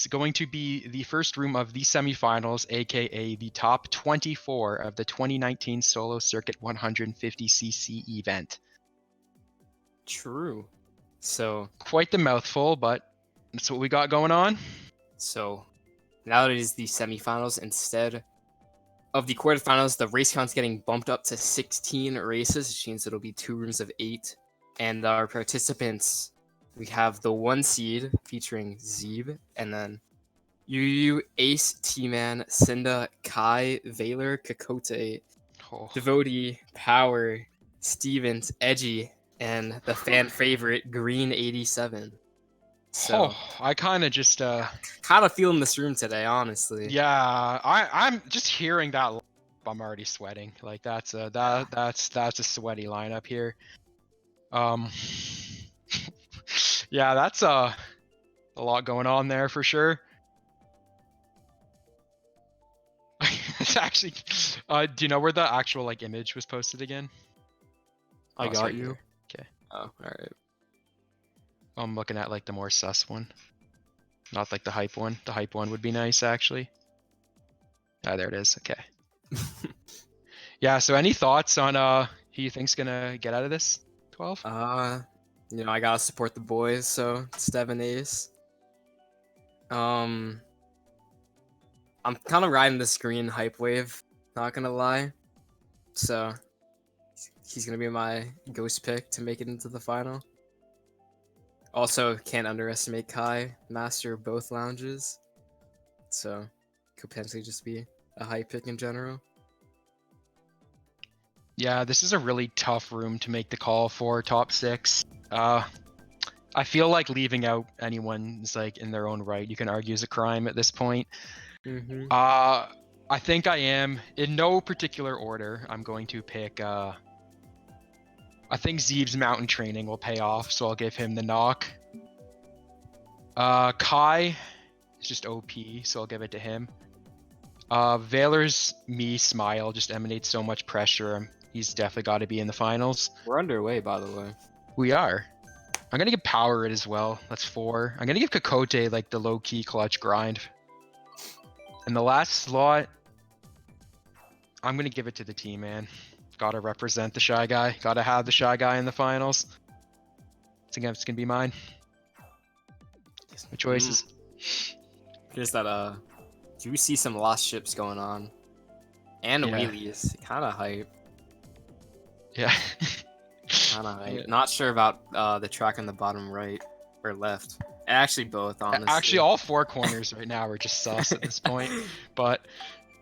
going to be the first room of the semifinals, aka the top 24 of the 2019 Solo Circuit 150cc event. True. So Quite the mouthful, but that's what we got going on. So now that it is the semifinals instead of the quarterfinals, the race count's getting bumped up to 16 races, which means it'll be 2 rooms of 8. And our participants, we have the 1 seed featuring Zebe, and then Yu, Ace, T-Man, Cinda, Kai, Valor, Kakote, Devotee, Power, Stevens, Edgy, and the fan favorite Green 87. So I kind of just kind of feeling this room today, honestly. Yeah, I'm just hearing that. I'm already sweating. Like that's a sweaty lineup here. Yeah, that's a lot going on there for sure. It's actually, do you know where the actual like image was posted again? I got you. Here. Okay. Oh, all right. I'm looking at like the more sus one, not like the hype one. The hype one would be nice actually. Ah, there it is. Okay. Yeah. So, any thoughts on who you think's gonna get out of this 12? You know, I gotta support the boys, so Steven Ace. I'm kind of riding this green hype wave, not gonna lie. So he's gonna be my ghost pick to make it into the final. Also, can't underestimate Kai, master of both lounges. So could potentially just be a hype pick in general. Yeah, this is a really tough room to make the call for top 6. I feel like leaving out anyone's like in their own right. You can argue is a crime at this point. Mm-hmm. I think I am in no particular order. I'm going to pick. I think Zebe's mountain training will pay off, so I'll give him the knock. Kai is just OP, so I'll give it to him. Valor's me smile just emanates so much pressure. He's definitely got to be in the finals. We're underway, by the way. We are. I'm gonna give Power it as well. That's 4. I'm gonna give Kakote like the low-key clutch grind. And the last slot, I'm gonna give it to the team, man. Gotta represent the shy guy. Gotta have the shy guy in the finals. I think it's gonna be mine. My choices. Here's that. Do you see some lost ships going on? And wheelies, kind of hype. Yeah. Kind of hype. Yeah. Not sure about the track on the bottom right or left. Actually, both, honestly. Actually, all 4 corners right now are just sus at this point, but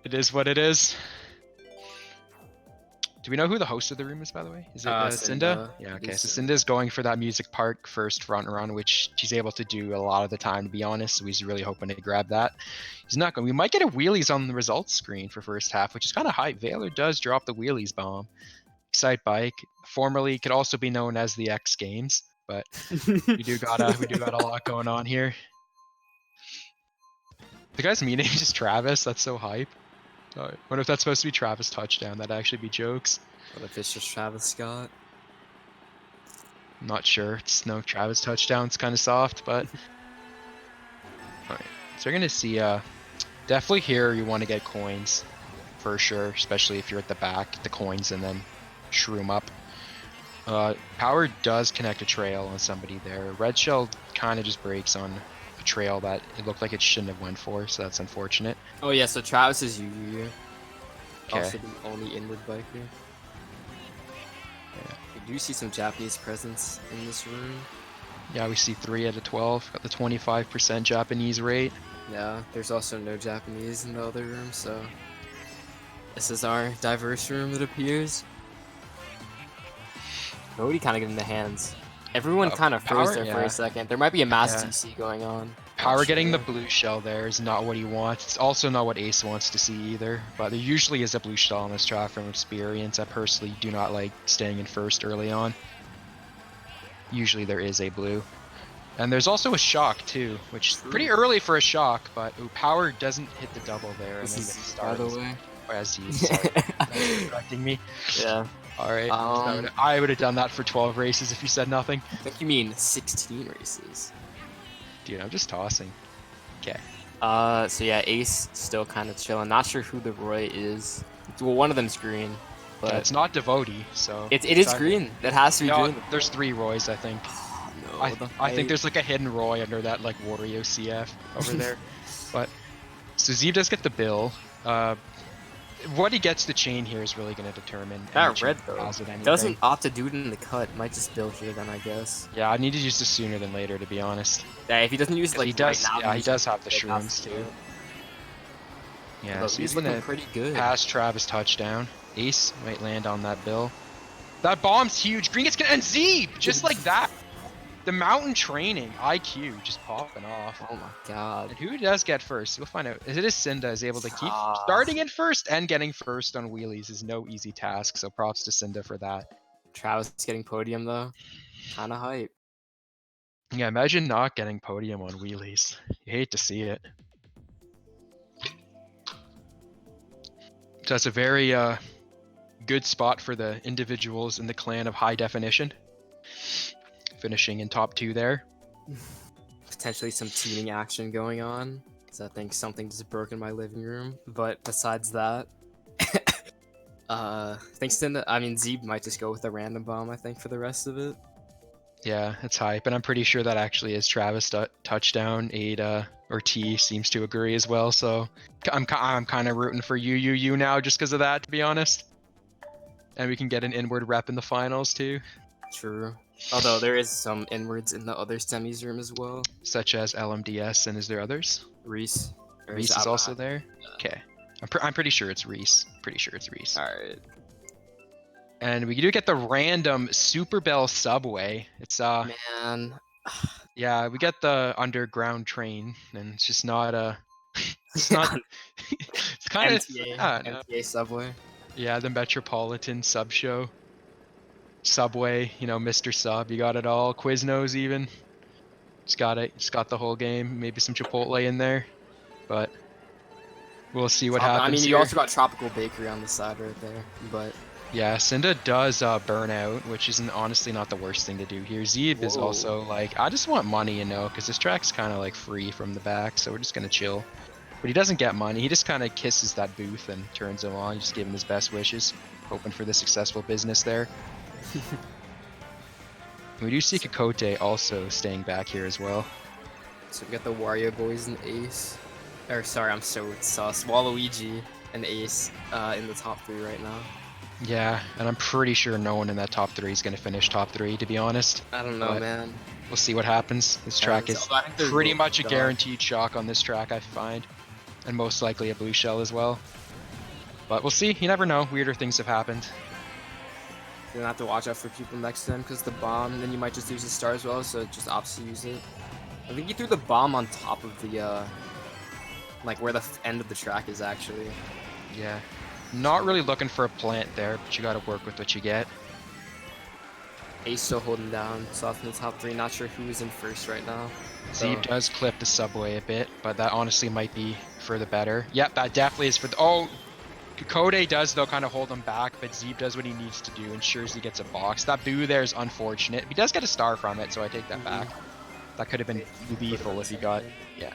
it is what it is. Do we know who the host of the room is, by the way? Is it Cinda? Yeah, okay. So Cinda's going for that Music Park first front run, which she's able to do a lot of the time, to be honest. So he's really hoping to grab that. He's not going. We might get a wheelies on the results screen for first half, which is kind of hype. Valor does drop the wheelies bomb. Excite Bike, formerly could also be known as the X Games, but we do got a lot going on here. The guy's name is just Travis. That's so hype. What if that's supposed to be Travis Touchdown? That'd actually be jokes. What if it's just Travis Scott? I'm not sure. It's no Travis Touchdown. It's kind of soft, but all right. So you're gonna see. Definitely here you want to get coins, for sure. Especially if you're at the back, the coins, and then shroom up. Power does connect a trail on somebody there. Red Shell kind of just breaks on a trail that it looked like it shouldn't have went for, so that's unfortunate. Oh yeah, so Travis is Yu. Okay. Also the only inward biker. Yeah. We do see some Japanese presence in this room. Yeah, we see 3 out of 12. Got the 25% Japanese rate. Yeah, there's also no Japanese in the other room, so this is our diverse room, it appears. Nobody kind of getting the hands. Everyone kind of froze there for a second. There might be a mass DC going on. Power getting the blue shell there is not what he wants. It's also not what Ace wants to see either. But there usually is a blue shell on this track from experience. I personally do not like staying in first early on. Usually there is a blue. And there's also a shock too, which is pretty early for a shock, but Power doesn't hit the double there. This and then is, by the way. As he's correcting me. Yeah. Alright, I would have done that for 12 races if you said nothing. I think you mean 16 races. Dude, I'm just tossing. Okay. So yeah, Ace still kind of chilling. Not sure who the Roy is. Well, one of them's green, Yeah, but it's not Devotee, so it it's is either. green. That has to be Yeah, green. there's 3 Roys, I think. Oh, I no, the I think hype. there's like a hidden Roy under that like Wario CF over there. But so Zebe does get the bill. What he gets the chain here is really going to determine any That red chance he though has at anything. doesn't opt to do it in the cut. Might just bill here then, I guess. Yeah, I need to use this sooner than later, to be honest. Yeah, if he doesn't use it, 'Cause like he right does, now, yeah, then he he's does have the like, has shrooms to too. do it. Yeah, Although so he's he's looking gonna pretty good. pass Travis touchdown. Ace might land on that bill. That bomb's huge. Green gets and Zebe just like that. The mountain training IQ just popping off. Oh my god. And who does get first? We'll find out. It is Cinda is able to keep Ah. starting in first and getting first on wheelies is no easy task. So props to Cinda for that. Travis getting podium though. Kind of hype. Yeah, imagine not getting podium on wheelies. You hate to see it. So that's a very good spot for the individuals in the clan of high definition. Finishing in top 2 there. Potentially some tuning action going on. Because I think something just broke in my living room. But besides that, thanks to Zebe might just go with a random bomb. I think for the rest of it. Yeah, it's hype, and I'm pretty sure that actually is Travis touchdown. Ada or T seems to agree as well. So I'm kind of rooting for you now just because of that, to be honest. And we can get an inward rep in the finals too, True. Although there is some inwards in the other semis room as well. such as LMDS. And is there others? Reese. Reese is also there. Okay, I'm pretty sure it's Reese. Pretty sure it's Reese. All right. And we do get the random Super Bell subway. It's Man. yeah, we get the underground train, and it's just not a. It's not. It's kind of MTA subway. Yeah, the Metropolitan Sub Show. Subway, Mr. Sub, you got it all. Quiznos even. Just got it. Just got the whole game. Maybe some Chipotle in there, but we'll see what happens you here. also got Tropical Bakery on the side right there, but Yeah, Cinda does burn out, which isn't honestly not the worst thing to do here. Zebe is also like, I just want money, because this track's kind of like free from the back, so we're just gonna chill. But he doesn't get money. He just kind of kisses that booth and turns him on. Just give him his best wishes, hoping for the successful business there. We do see Kokote also staying back here as well. So we got the Wario Boys and Ace. Or sorry, I'm so sus. Waluigi and Ace in the top 3 right now. Yeah, and I'm pretty sure no one in that top 3 is going to finish top 3, to be honest. I don't know, man. We'll see what happens. This track is pretty much a guaranteed shock on this track, I find. And most likely a blue shell as well. But we'll see. You never know. Weirder things have happened. You're gonna have to watch out for people next to him because the bomb, then you might just use the star as well, so it just opts to use it. I think he threw the bomb on top of the, like where the end of the track is actually. Yeah. Not really looking for a plant there, but you gotta work with what you get. Ace still holding down, so off in the top 3, not sure who is in first right now. Zebe does clip the subway a bit, but that honestly might be for the better. Yep, that definitely is for the... Oh! Kokode does, though, kind of hold him back, but Zebe does what he needs to do, ensures he gets a box. That boo there is unfortunate. He does get a star from it, so I take that back. That could have been lethal if he got... Yeah.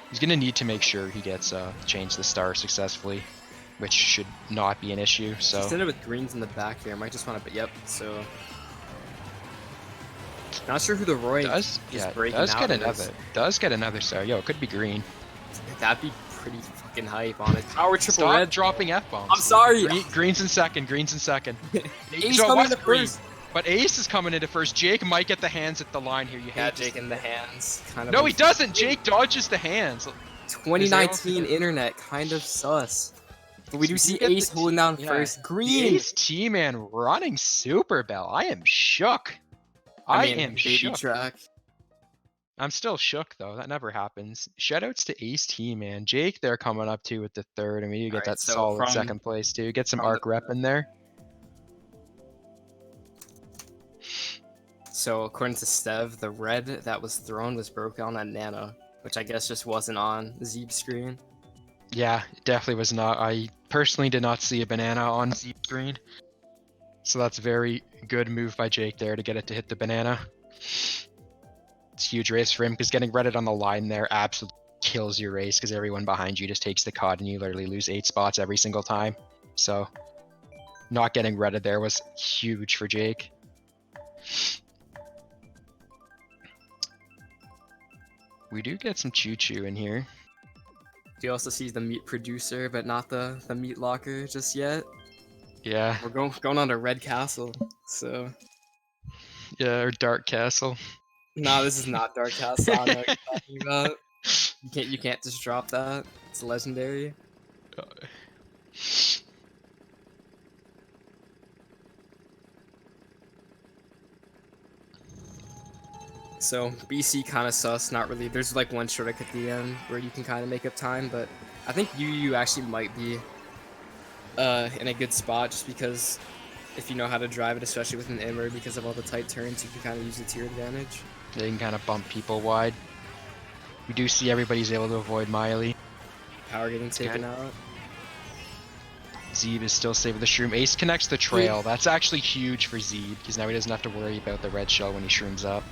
He's going to need to make sure he gets change the star successfully, which should not be an issue, so... He's in it with greens in the back here. Might just want to... But yep, so... Not sure who the Roy does get another star. Yo, it could be green. That'd be pretty fucking hype on it. Power triple Stop red. dropping F-bombs. I'm sorry. Green's in second. Ace coming into first. But Ace is coming into first. Jake might get the hands at the line here. Jake in the hands. Kind of. No, he doesn't. Jake dodges the hands. 2019 internet, kind of sus. But we do see Ace holding down first. Green. Ace T-Man running Super Bell. I am shook. I am shook. Track. I'm still shook though. That never happens. Shoutouts to Ace T, man. Jake, they're coming up too with the third. I mean, you get that solid second place too. Get some arc rep in there. So according to Stev, the red that was thrown was broken on that Nano, which I guess just wasn't on Zebe's screen. Yeah, it definitely was not. I personally did not see a banana on Zebe's screen. So that's a very good move by Jake there to get it to hit the banana. It's a huge race for him because getting redded on the line there absolutely kills your race because everyone behind you just takes the cut and you literally lose 8 spots every single time. So not getting redded there was huge for Jake. We do get some choo-choo in here. You also see the meat producer, but not the meat locker just yet. Yeah. We're going on to Red Castle, so. Yeah, or Dark Castle. No, this is not Dark Castle. I don't know what you're talking about. You can't just drop that. It's legendary. So BC kind of sus, not really. There's like one shortcut at the end where you can kind of make up time, but I think you actually might be in a good spot just because if you know how to drive it, especially with an Immer, because of all the tight turns, you can kind of use it to your advantage. They can kind of bump people wide. We do see everybody's able to avoid Miley. Power getting taken out. Zebe is still saving the shroom. Ace connects the trail. That's actually huge for Zebe because now he doesn't have to worry about the red shell when he shrooms up.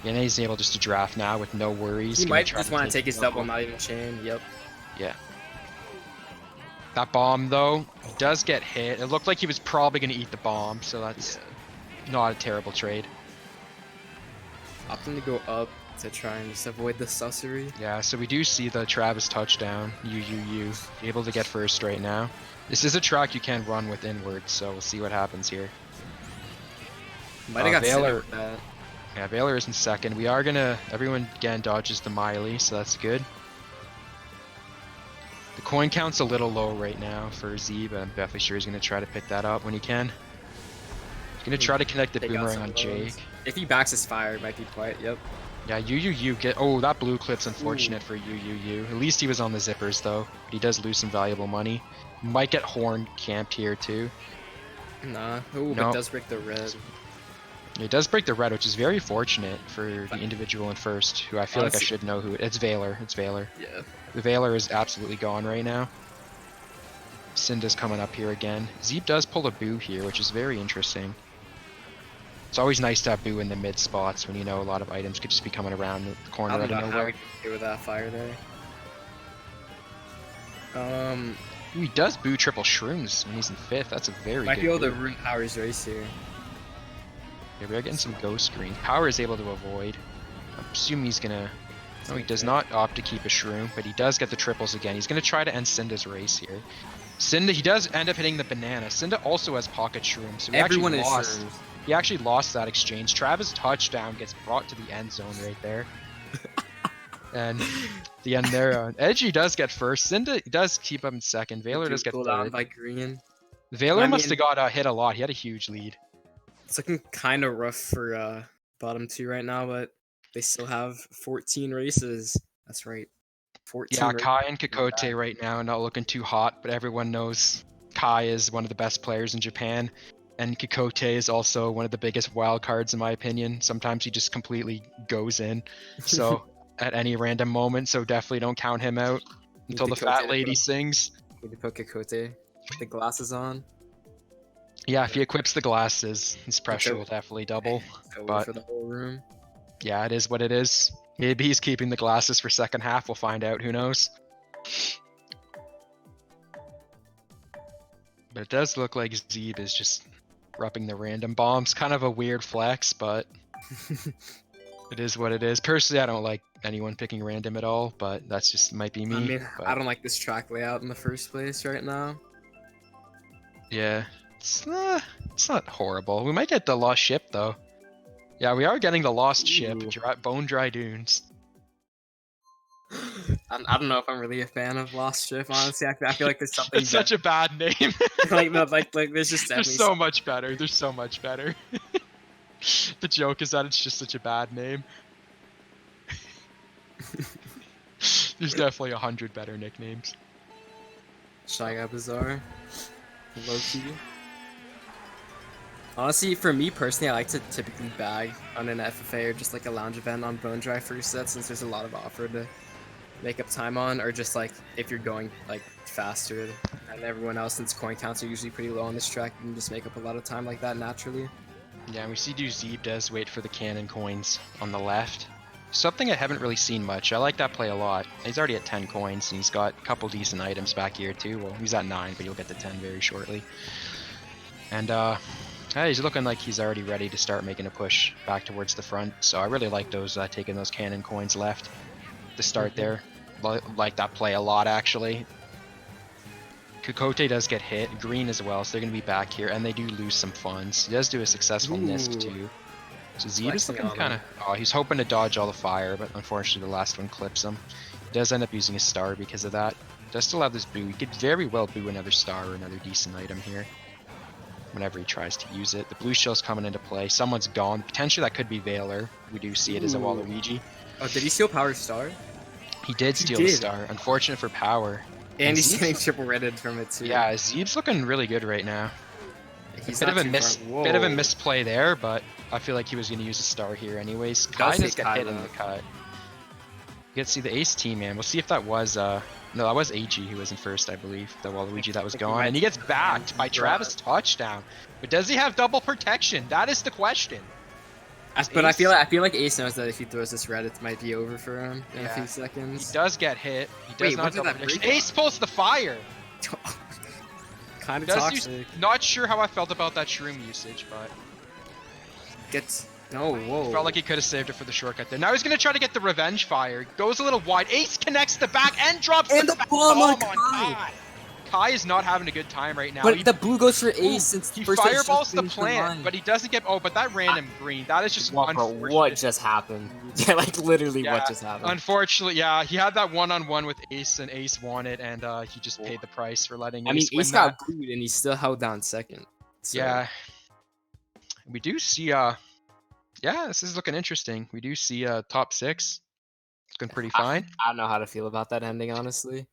And he's able just to draft now with no worries. He might just want to take his double, not even chain. Yep. Yeah. That bomb, though, does get hit. It looked like he was probably going to eat the bomb, so that's not a terrible trade. Opting to go up to try and just avoid the sussery. Yeah, so we do see the Travis touchdown. You. Able to get first right now. This is a track you can run with inwards, so we'll see what happens here. Might have got Valor with that. Yeah, Valor is in second. We are gonna... Everyone, again, dodges the Miley, so that's good. The coin count's a little low right now for Zebe, but I'm definitely sure he's gonna try to pick that up when he can. He's gonna try to connect the boomerang on Jake. If he backs his fire, it might be quite... Yep. Yeah, you get... Oh, that blue clip's unfortunate for you. At least he was on the zippers, though. But he does lose some valuable money. Might get horn camped here, too. Nah. Ooh, but it does break the red. It does break the red, which is very fortunate for the individual in first, who I feel like I should know who... It's Valor. It's Valor. Yeah. The Valor is absolutely gone right now. Cinda's coming up here again. Zebe does pull a boo here, which is very interesting. It's always nice to have boo in the mid spots when you know a lot of items could just be coming around the corner out of nowhere. How we do with that fire there. He does boo triple shrooms when he's in fifth. That's a very might good be able to boo. ruin Power's race here. Yeah, we're getting some ghost green. Power is able to avoid. I'm assuming he's gonna... No, he does not opt to keep a shroom, but he does get the triples again. He's gonna try to end Cinda's race here. Cinda, he does end up hitting the banana. Cinda also has pocket shrooms, so Everyone is shrooms. He actually lost that exchange. Travis' touchdown gets brought to the end zone right there. And the end there, Edgy does get first. Cinda does keep him in second. Valor does get third. By green. Valor must have got hit a lot. He had a huge lead. It's looking kind of rough for bottom two right now, but they still have 14 races. That's right. 14 Yeah, Kai and Kikote right now not looking too hot, but everyone knows Kai is one of the best players in Japan. And Kikote is also one of the biggest wild cards in my opinion. Sometimes he just completely goes in. So at any random moment, so definitely don't count him out until the fat lady sings. Need to put Kikote with the glasses on. Yeah, if he equips the glasses, his pressure will definitely double. But for the whole room. Yeah, it is what it is. Maybe he's keeping the glasses for second half. We'll find out. Who knows? But it does look like Zebe is just repping the random bombs. Kind of a weird flex, but it is what it is. Personally, I don't like anyone picking random at all, but that's just might be me. I mean, but... I don't like this track layout in the first place right now. Yeah, it's not horrible. We might get the lost ship though. Yeah, we are getting the lost ship, Bone Dry Dunes. I don't know if I'm really a fan of Lost Ship, honestly. I feel like there's something. It's such a bad name. like there's just There's so much better. There's so much better. The joke is that it's just such a bad name. There's definitely 100 better nicknames. Shy Guy Bazaar. Low key. Honestly, for me personally, I like to typically bag on an FFA or just like a lounge event on Bone Dry first set since there's a lot of offer to make up time on, or just like if you're going like faster than everyone else, since coin counts are usually pretty low on this track, you can just make up a lot of time like that naturally. Yeah, we see Zebe does wait for the cannon coins on the left. Something I haven't really seen much. I like that play a lot. He's already at 10 coins, and he's got a couple decent items back here too. Well, he's at 9, but he'll get to 10 very shortly. And yeah, he's looking like he's already ready to start making a push back towards the front. So I really like those taking those cannon coins left to start there. Like that play a lot, actually. Kokote does get hit, green as well, so they're going to be back here, and they do lose some funds. He does do a successful Nisk too. So Zebe is looking kind of... Oh, he's hoping to dodge all the fire, but unfortunately the last one clips him. He does end up using a star because of that. Does still have this boo. He could very well boo another star or another decent item here whenever he tries to use it. The blue shell's coming into play. Someone's gone. Potentially that could be Valor. We do see it as a Waluigi. Oh, did he steal Power Star? He did steal the star. Unfortunate for Power. And he's getting triple redded from it too. Yeah, Zebe's looking really good right now. He's bit of a misplay there, but I feel like he was going to use a star here anyways. Kai does get hit in the cut. You get to see the ace team, man. We'll see if that was no, that was AG who was in first, I believe. The Waluigi that was gone, and he gets backed by Travis touchdown. But does he have double protection? That is the question. But I feel like Ace knows that if he throws this red, it might be over for him in a few seconds. He does get hit. He does not double protection. Ace pulls the fire. Kind of toxic. Not sure how I felt about that shroom usage, but whoa. Felt like he could have saved it for the shortcut there. Now he's gonna try to get the revenge fire. Goes a little wide. Ace connects the back and drops the bomb on Kai. Kai is not having a good time right now. But the blue goes for Ace since he fireballs the plant, but he doesn't get. Oh, but that random green. That is just unfortunate. What just happened? Yeah, like literally, what just happened? Unfortunately, yeah, he had that one-on-one with Ace, and Ace won it, and he just paid the price for letting. Ace got booed, and he still held down second. So. Yeah, we do see. Yeah, this is looking interesting. We do see top 6. Looking pretty fine. I don't know how to feel about that ending, honestly.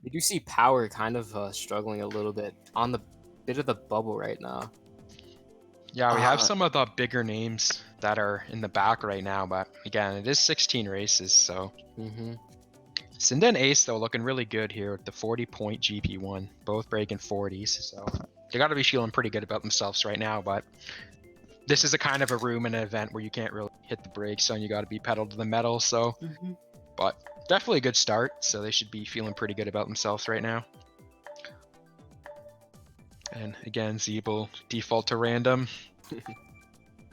We do see Power kind of struggling a little bit on the bit of the bubble right now. Yeah, we have some of the bigger names that are in the back right now, but again, it is 16 races, so. Cinda and Ace, though, looking really good here with the 40-point GP1, both breaking 40s, so they got to be feeling pretty good about themselves right now, but this is a kind of a room in an event where you can't really hit the brakes on, you got to be pedal to the metal, so. But definitely a good start, so they should be feeling pretty good about themselves right now. And again, Zebe default to random.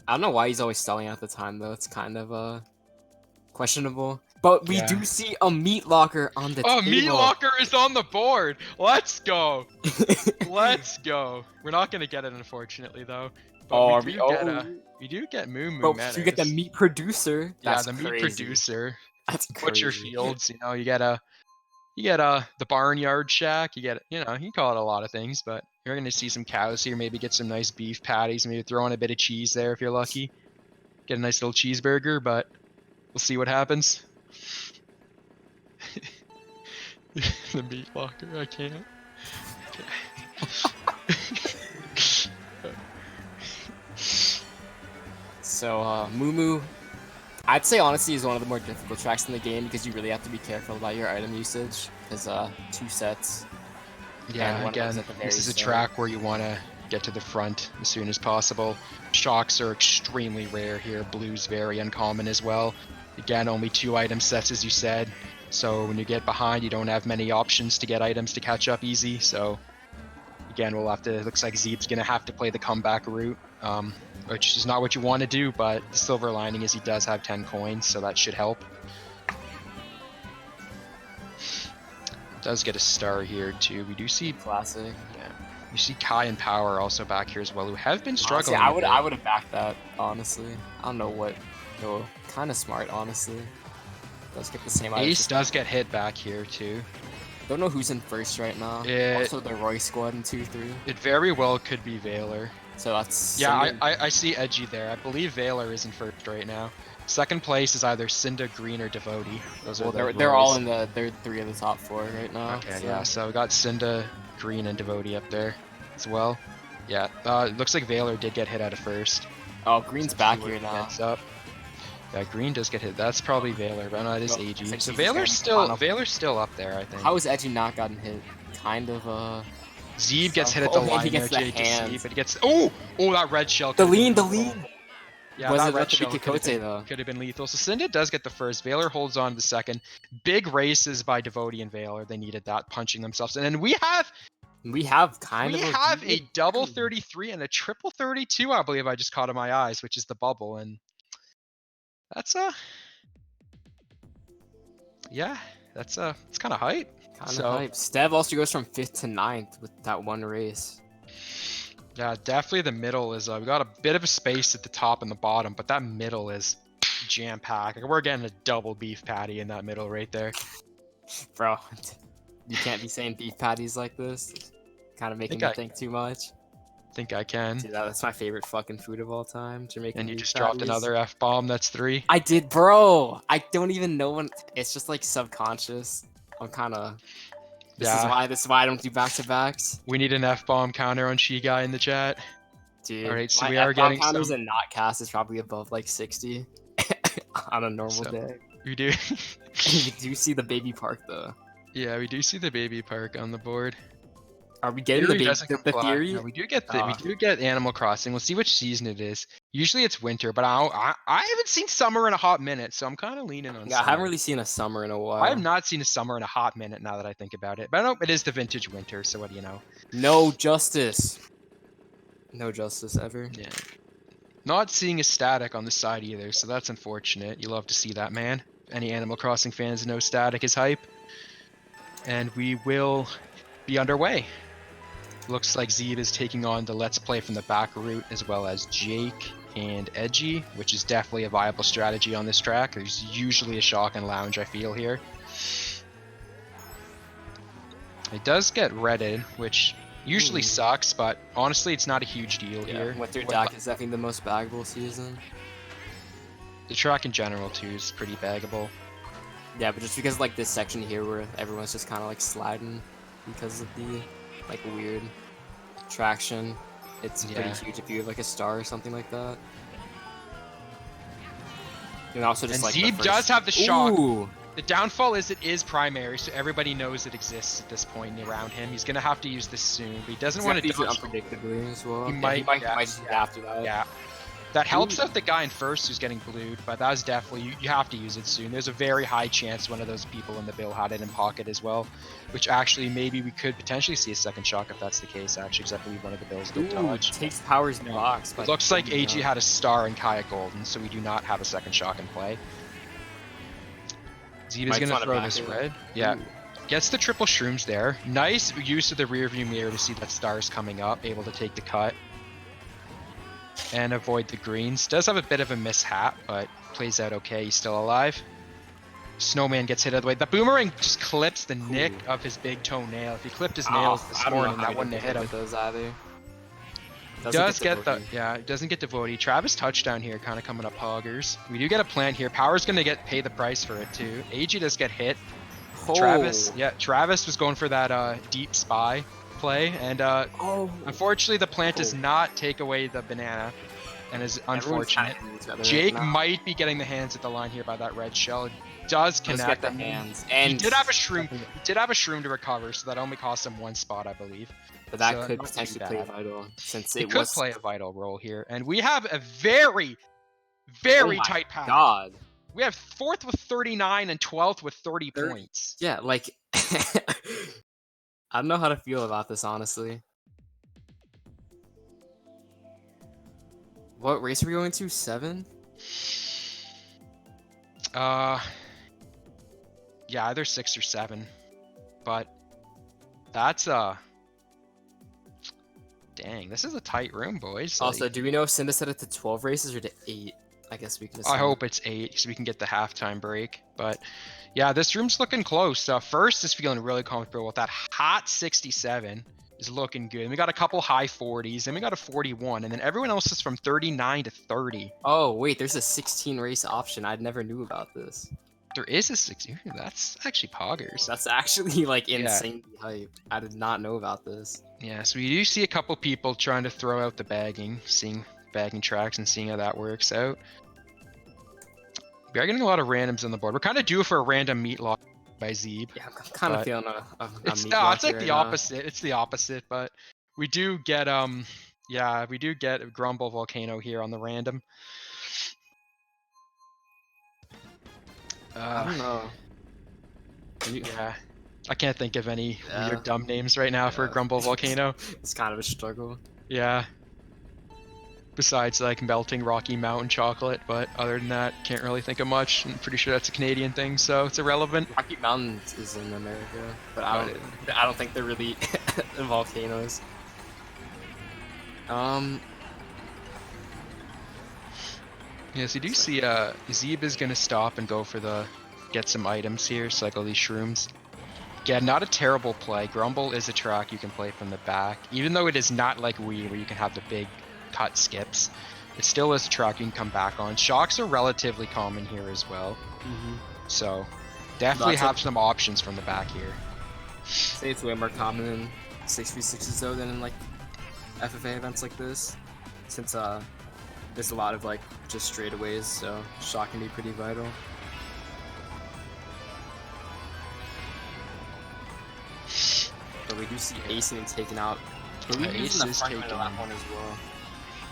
I don't know why he's always stalling at the time, though. It's kind of questionable. But we do see a meat locker on the table. Meat locker is on the board. Let's go. Let's go. We're not going to get it, unfortunately, though. But we do get Moo Moo. But you get the meat producer. That's meat producer. That's crazy. Butcher Fields, you know, you get the Barnyard Shack, you get, you know, you can call it a lot of things, but you're going to see some cows here, maybe get some nice beef patties, maybe throw in a bit of cheese there if you're lucky. Get a nice little cheeseburger, but we'll see what happens. The meat locker, I can't. So, Moo Moo, I'd say honestly is one of the more difficult tracks in the game because you really have to be careful about your item usage. Because 2 sets. Yeah, again, this is a track where you want to get to the front as soon as possible. Shocks are extremely rare here. Blue's very uncommon as well. Again, only 2 item sets as you said. So when you get behind, you don't have many options to get items to catch up easy. So again, we'll have to, looks like Zebe's going to have to play the comeback route. Which is not what you want to do, but the silver lining is he does have 10 coins, so that should help. Does get a star here too. We do see classic. Yeah, we see Kai and Power also back here as well, who have been struggling. Honestly, I would have backed that honestly. I don't know what. No, kind of smart honestly. Does get the same. Ace does get hit back here too. Don't know who's in first right now. Also the Roy squad in 2-3. It very well could be Valor. So that's I see Edgy there. I believe Valor is in first right now. Second place is either Cinda, Green, or Devotee. Those are they're all in they're 3 of the top 4 right now. Okay, so. Yeah. So we got Cinda, Green, and Devotee up there as well. Yeah. It looks like Valor did get hit out of first. Oh, Green's back here now. Up. Yeah, Green does get hit. That's probably Valor, but no, it is AG. So Valor's still up there, I think. How has Edgy not gotten hit? Kind of Zebe gets hit at Oh, the and line he there, gets the Jake to see, hands. but he gets that red shell. The could've been lean, the lethal. lean. Yeah, Was that it red about to be shell Kikote though? could have been lethal. So Cinda does get the first. Valor holds on to the second. Big races by Devotee and Valor. They needed that, punching themselves. And then we have a double 33 and a triple 32, I believe I just caught in my eyes, which is the bubble. And that's it's kind of hype. Kind of hype. Stev also goes from 5th to 9th with that one race. Yeah, definitely the middle is, we got a bit of a space at the top and the bottom, but that middle is jam-packed. Like, we're getting a double beef patty in that middle right there. Bro, you can't be saying beef patties like this. Kind of making me think too much. Think I can. Dude, that's my favorite fucking food of all time. Jamaican And you beef just patties. dropped another F-bomb, that's 3. I did, bro. I don't even know when. It's just like subconscious. I'm kind of. This is why I don't do back-to-backs. We need an F-bomb counter on She Guy in the chat. Dude, all right, so my we are getting counters and not cast is probably above like 60 on a normal day. We do. You do see the baby park though. Yeah, we do see the baby park on the board. Are we getting the theory? No, we do get Animal Crossing. We'll see which season it is. Usually it's winter, but I haven't seen summer in a hot minute, so I'm kind of leaning on. Yeah, summer. I haven't really seen a summer in a while. I have not seen a summer in a hot minute now that I think about it. But I know it is the vintage winter, so what do you know? No justice. No justice ever. Yeah. Not seeing a static on the side either, so that's unfortunate. You love to see that, man. Any Animal Crossing fans know static is hype. And we will be underway. Looks like Zebe is taking on the Let's Play from the back route, as well as Jake and Edgy, which is definitely a viable strategy on this track. There's usually a shock and lounge, I feel, here. It does get redded, which usually sucks, but honestly, it's not a huge deal here. Winter deck is definitely the most baggable season. The track in general, too, is pretty baggable. Yeah, but just because like this section here where everyone's just kind of like sliding because of the like weird traction, it's pretty huge if you have like a star or something like that. And also just Zebe does have the shock. Ooh. The downfall is it is primary, so everybody knows it exists at this point around him. He's gonna have to use this soon, but he doesn't want to use it unpredictably as well. He might just after that. Yeah. That helps out the guy in first who's getting blued, but that was definitely, you have to use it soon. There's a very high chance one of those people in the bill had it in pocket as well, which actually maybe we could potentially see a second shock if that's the case, actually, because I believe one of the bills did dodge. Takes Power's box. It looks like AG had a star in Kaya Golden, so we do not have a second shock in play. Zebe's going to throw this red. Yeah. Gets the triple shrooms there. Nice use of the rear view mirror to see that star's coming up, able to take the cut. And avoid the greens. Does have a bit of a mishap, but plays out okay. He's still alive. Snowman gets hit out of the way. The boomerang just clips the nick of his big toenail. If he clipped his nails this morning, that wouldn't have hit him. Those either. Doesn't get Devotee. Travis touchdown here, kind of coming up hoggers. We do get a plant here. Power's gonna pay the price for it too. AG does get hit. Travis was going for that deep spy play, and unfortunately the plant does not take away the banana, and is unfortunate. Jake might be getting the hands at the line here by that red shell. Does connect the hands, and he did have a shroom. He did have a shroom to recover, so that only cost him one spot, I believe. But that could potentially play vital, since it could play a vital role here. And we have a very, very tight pack. God. We have 4th with 39 and 12th with 30 points. Yeah, like I don't know how to feel about this, honestly. What race are we going to? 7? Yeah, either 6 or 7. But that's dang, this is a tight room, boys. Also, do we know if Cinda set it to 12 races or to 8? I guess we can assume. I hope it's 8 so we can get the halftime break. But yeah, this room's looking close. First is feeling really comfortable with that hot 67 is looking good. And we got a couple high 40s, and we got a 41, and then everyone else is from 39 to 30. Oh wait, there's a 16 race option. I never knew about this. There is a 16. That's actually poggers. That's actually like insanely hyped. I did not know about this. Yeah, so we do see a couple people trying to throw out the bagging, seeing bagging tracks and seeing how that works out. We are getting a lot of randoms on the board. We're kind of due for a random meat lock. by Zebe. Yeah, I'm kind of But feeling a it's meat no, it's lucky like right the now. opposite. It's the opposite, but we do get yeah, we do get a Grumble Volcano here on the random. I don't know. Yeah, I can't think of any Yeah, weird dumb names right now for a yeah. Grumble Volcano. It's kind of a struggle. Yeah, besides like melting Rocky Mountain chocolate, but other than that, can't really think of much. I'm pretty sure that's a Canadian thing, so it's irrelevant. Rocky Mountains is in America, but Oh, I don't think they're really volcanoes. yes, you do So- see Zebe is gonna stop and go for the get some items here, cycle these shrooms. Yeah, not a terrible play. Grumble is a track you can play from the back. Even though it is not like Wii where you can have the big cut skips, it still is a track you can come back on. Shocks are relatively common here as well. So definitely have some options from the back here. Say it's way more common in 6v6s though than in like FFA events like this, since there's a lot of like just straightaways, so shock can be pretty vital. But we do see Ace getting taken out. But we Ace is taken. that one as well.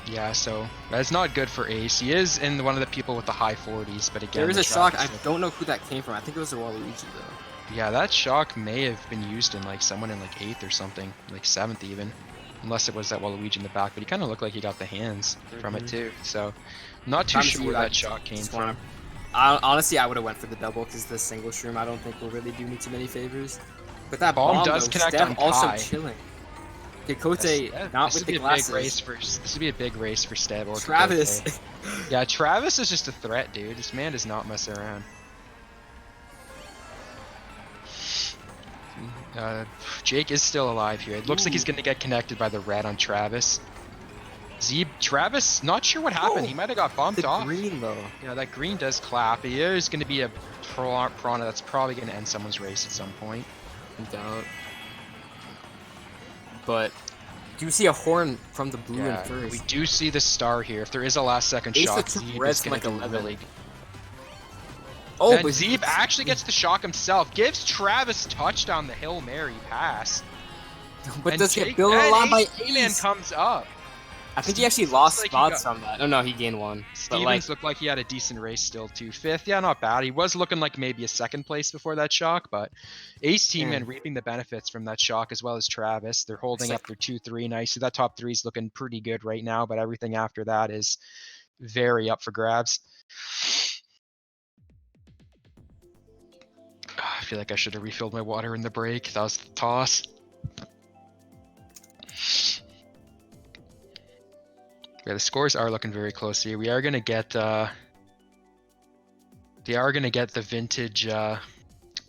Yeah, so that's not good for Ace. He is in one of the people with the high 40s, but again, There is the a shock. I is don't know who that came from. I think it was a Waluigi though. yeah, that shock may have been used in like someone in like 8th or something, like 7th even. Unless it was that Waluigi in the back, but he kind of looked like he got the hands from it too. So, not too sure where that shock came from. Honestly, I would have went for the double because the single shroom I don't think will really do me too many favors. But that bomb does though, connect Steph on also Kai. chilling. Okay, Kote not with the glasses. This would be a big race for Steb or Travis. Kote. Yeah, Travis is just a threat, dude. This man does not mess around. Jake is still alive here. It looks like he's going to get connected by the red on Travis. Travis, not sure what happened. He might have got bumped off. Green though. Yeah, that green does clap. There's going to be a Piranha that's probably going to end someone's race at some point. Doubt. But do you see a horn from the blue in first? We do see the star here. If there is a last second Ace shock, took Zebe red is going from, to like, do 11. really. Oh, And but Zebe actually gets the shock himself. Gives Travis touchdown the Hail Mary pass. but And does Jake, get built a lot by Ace-Man Ace. comes up. I think he actually Stevens lost looks like he spots got- from that. Oh no, he gained one. But Stevens like, looked like he had a decent race still too. 5th, yeah, not bad. He was looking like maybe a 2nd place before that shock, but Ace Team-Man reaping the benefits from that shock as well as Travis. They're holding up their 2-3 nicely. That top 3 is looking pretty good right now, but everything after that is very up for grabs. I feel like I should have refilled my water in the break. That was the toss. Yeah, the scores are looking very close here. We are gonna get they are gonna get the vintage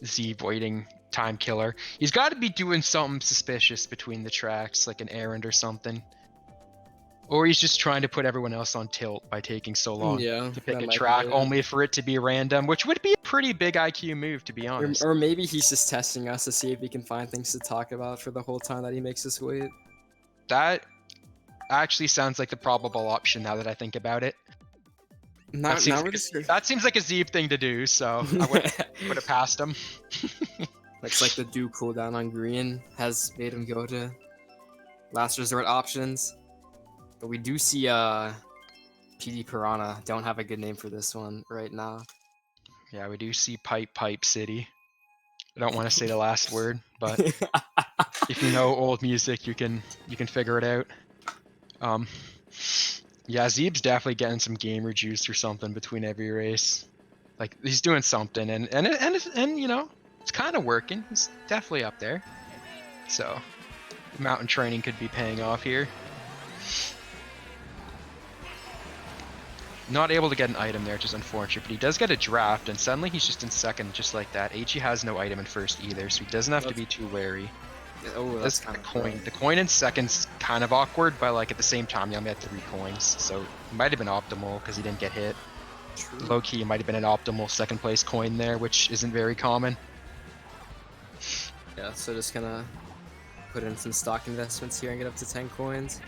Z waiting time killer. He's got to be doing something suspicious between the tracks, like an errand or something. Or he's just trying to put everyone else on tilt by taking so long to pick a track, only for it to be random, which would be a pretty big IQ move, to be honest. or maybe he's just testing us to see if he can find things to talk about for the whole time that he makes us wait. That actually sounds like the probable option now that I think about it. That seems like a Zebe thing to do, so I would put it past him. Looks like the do cooldown on green has made him go to last resort options. But we do see PD Piranha. Don't have a good name for this one right now. Yeah, we do see Pipe City. I don't want to say the last word, but if you know old music, you can figure it out. Yeah, Zebe's definitely getting some gamer juice or something between every race. Like he's doing something, and you know, it's kind of working. He's definitely up there. So, mountain training could be paying off here. Not able to get an item there, which is unfortunate, but he does get a draft, and suddenly he's just in 2nd, just like that. HE has no item in 1st either, so he doesn't have to be too wary. Oh, that's kind of coin. The coin in 2nd's kind of awkward, but like at the same time, he only had 3 coins, so it might have been optimal because he didn't get hit. True. Low key, it might have been an optimal 2nd place coin there, which isn't very common. Yeah, so just gonna put in some stock investments here and get up to 10 coins.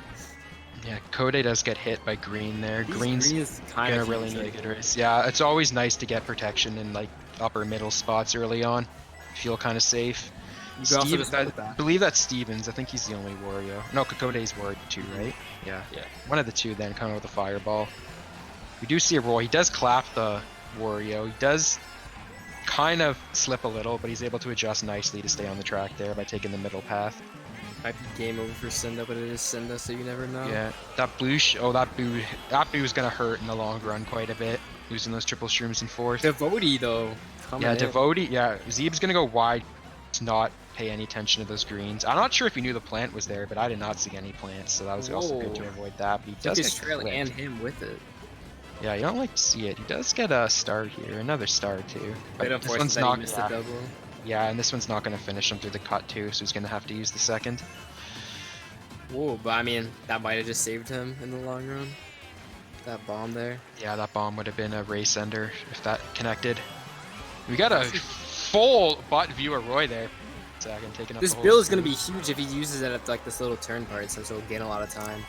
Yeah, Kode does get hit by green there. Green's kind of really need a good race. Yeah, it's always nice to get protection in like upper middle spots early on. feel kind of safe. You can also just I put that. believe that's Stevens. I think he's the only Wario. No, Kokode's Wario too, right? Yeah. Yeah. One of the two then, coming with a fireball. We do see a roll. He does clap the Wario. He does kind of slip a little, but he's able to adjust nicely to stay on the track there by taking the middle path. Might be game over for Cinda, but it is Cinda, so you never know. Yeah, that blue. That boo is gonna hurt in the long run quite a bit. Losing those triple shrooms in fourth. Devotee though. Yeah, Devotee. Yeah, Zebe's gonna go wide to not pay any attention to those greens. I'm not sure if he knew the plant was there, but I did not see any plants, so that was also good to avoid that. But he does his get trail clipped. and him with it. Yeah, you don't like to see it. He does get a star here, another star too. But this one's not. The double. Yeah, and this one's not gonna finish him through the cut too, so he's gonna have to use the second. Whoa, but I mean, that might have just saved him in the long run. That bomb there. Yeah, that bomb would have been a race ender if that connected. We got a full bot view of Roy there. Second, taking up This the whole build is going to screen. be huge if he uses it at like this little turn part, since he'll gain a lot of time.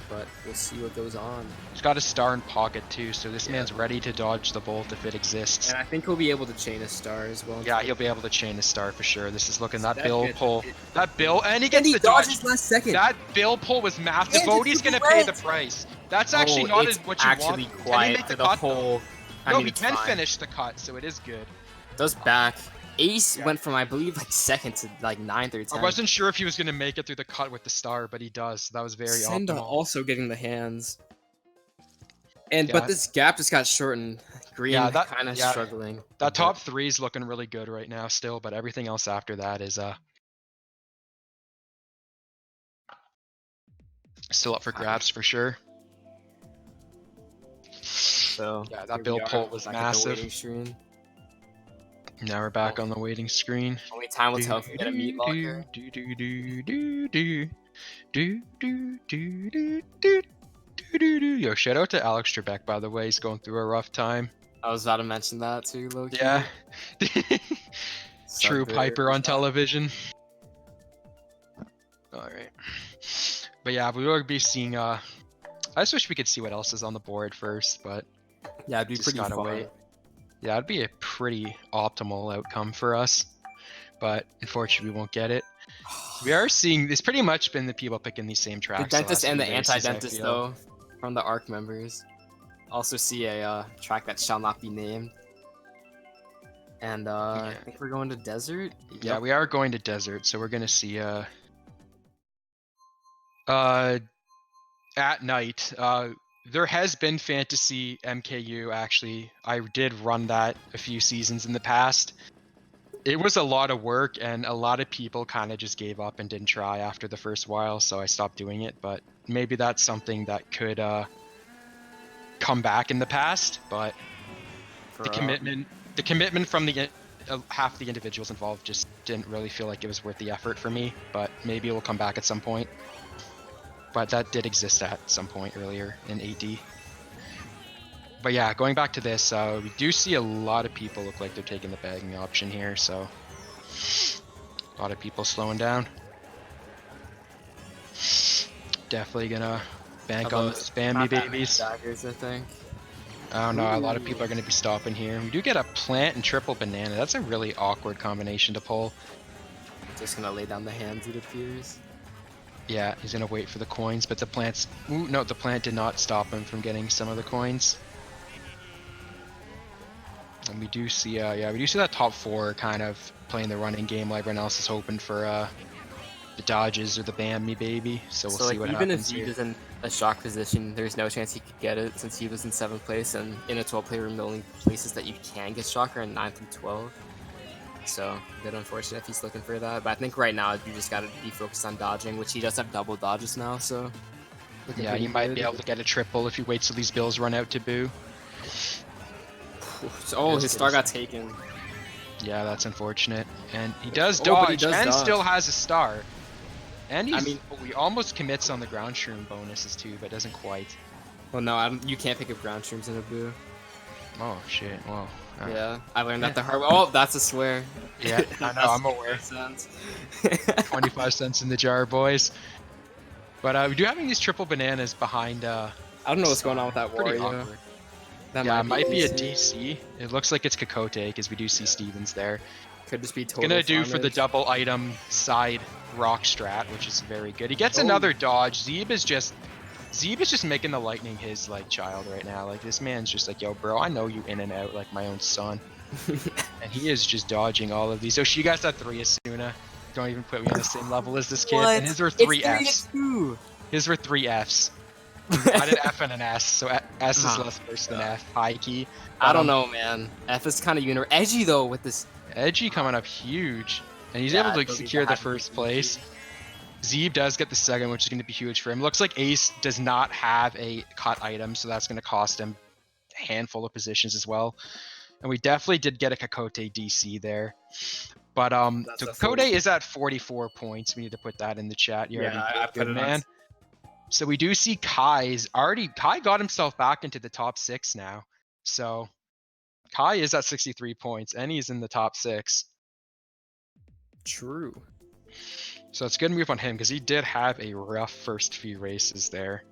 But we'll see what goes on. He's got a star in pocket too, so this man's ready to dodge the bolt if it exists. And I think he'll be able to chain a star as well. Yeah, he'll be able to chain a star for sure. This is looking that That bill bit- pull. it- That bill, and he gets And he the dodge. dodges last second. That bill pull was massive. And Devotee's it's gonna the pay the red. price. That's actually not as what you actually want. quiet Can he make for the the cut? whole. No, he it's can fine. finish the cut, so it is good. Does back. Ace Yeah. went from I believe like second to like 9th or 10th. I wasn't sure if he was gonna make it through the cut with the star, but he does. So that was very Senda optimal. also getting the hands. And Yeah. but this gap just got shortened. Green kind of struggling. That top three is looking really good right now still, but everything else after that is still up for grabs for sure. So Yeah, that here we bill are, pull was back at the massive. waiting screen. Now we're back on the waiting screen. Only time will tell if we get a meat locker. Yo, shout out to Alex Trebek, by the way. He's going through a rough time. I was about to mention that too, Loki. Yeah. True Piper on television. Alright. But yeah, we will be seeing I just wish we could see what else is on the board first, but Yeah, it'd be just pretty gotta fun. wait. Yeah, it'd be a pretty optimal outcome for us, but unfortunately we won't get it. We are seeing, it's pretty much been the people picking these same tracks. The dentist last and the few races, I anti-dentist feel. though, from the ARC members. Also see a track that shall not be named. And I think we're going to desert. Yeah, we are going to desert, so we're gonna see at night. There has been fantasy MKU actually. I did run that a few seasons in the past. It was a lot of work, and a lot of people kind of just gave up and didn't try after the first while, so I stopped doing it. But maybe that's something that could come back in the past. But the commitment from the half the individuals involved just didn't really feel like it was worth the effort for me. But maybe it will come back at some point. But that did exist at some point earlier in AD. But yeah, going back to this, we do see a lot of people look like they're taking the bagging option here, so a lot of people slowing down. Definitely gonna bank on those Bambi babies. Daggers, I think. I don't know, a lot of people are gonna be stopping here. We do get a plant and triple banana. That's a really awkward combination to pull. Just gonna lay down the hands, it appears. Yeah, he's gonna wait for the coins, but the plant's... Ooh, no, the plant did not stop him from getting some of the coins. And we do see, we do see that top four kind of playing the running game while everyone else is hoping for the dodges or the Bambi baby. So we'll see what even happens if he here. was in a shock position, there's no chance he could get it since he was in 7th place, and in a 12-player room, the only places that you can get shock are in 9th and 12. So, a bit unfortunate if he's looking for that. But I think right now, you just gotta be focused on dodging, which he does have double dodges now, so... Yeah, you might be able to get a triple if he waits till these bills run out to boo. Oh, his star got taken. Yeah, that's unfortunate. And he does Oh, but he dodge, does and dodge. still has a star. And he's, I mean- we almost commits on the ground shroom bonuses too, but doesn't quite. Well, no, you can't pick up ground shrooms in a boo. Oh shit, well. Yeah, I learned that the hard way. Oh, that's a swear. Yeah, I know, I'm aware. 25 cents in the jar, boys. But we do having these triple bananas behind. I don't know what's going on with that Pretty Wario. awkward. That Yeah, it might be a DC. DC. It looks like it's Kokote because we do see Stevens there. Could just be It's total gonna do for the farmage. double item side rock strat, which is very good. He gets Oh. another dodge. Zebe is just making the lightning his like child right now. Like this man's just like, yo, bro, I know you in and out like my own son. And he is just dodging all of these. So she got that 3 Asuna. Don't even put me on the same level as this kid. What? And his were It's 3 Fs. 3-2. His were 3 Fs. I did F and an S, so S is Ah, less worse than F. High key. I But, don't know, man. F is kind of edgy though with this. Edgy coming up huge. And he's Yeah, able I to believe secure that the happened first to place. Zebe. Zebe does get the second, which is going to be huge for him. Looks like Ace does not have a cut item, so that's going to cost him a handful of positions as well. And we definitely did get a Kakote DC there. But That's so a Kakote 40. is at 44 points. We need to put that in the chat. You already I did, put good it man. So we do see Kai got himself back into the top 6 now. So Kai is at 63 points and he's in the top 6. True. So it's a good move on him because he did have a rough first few races there.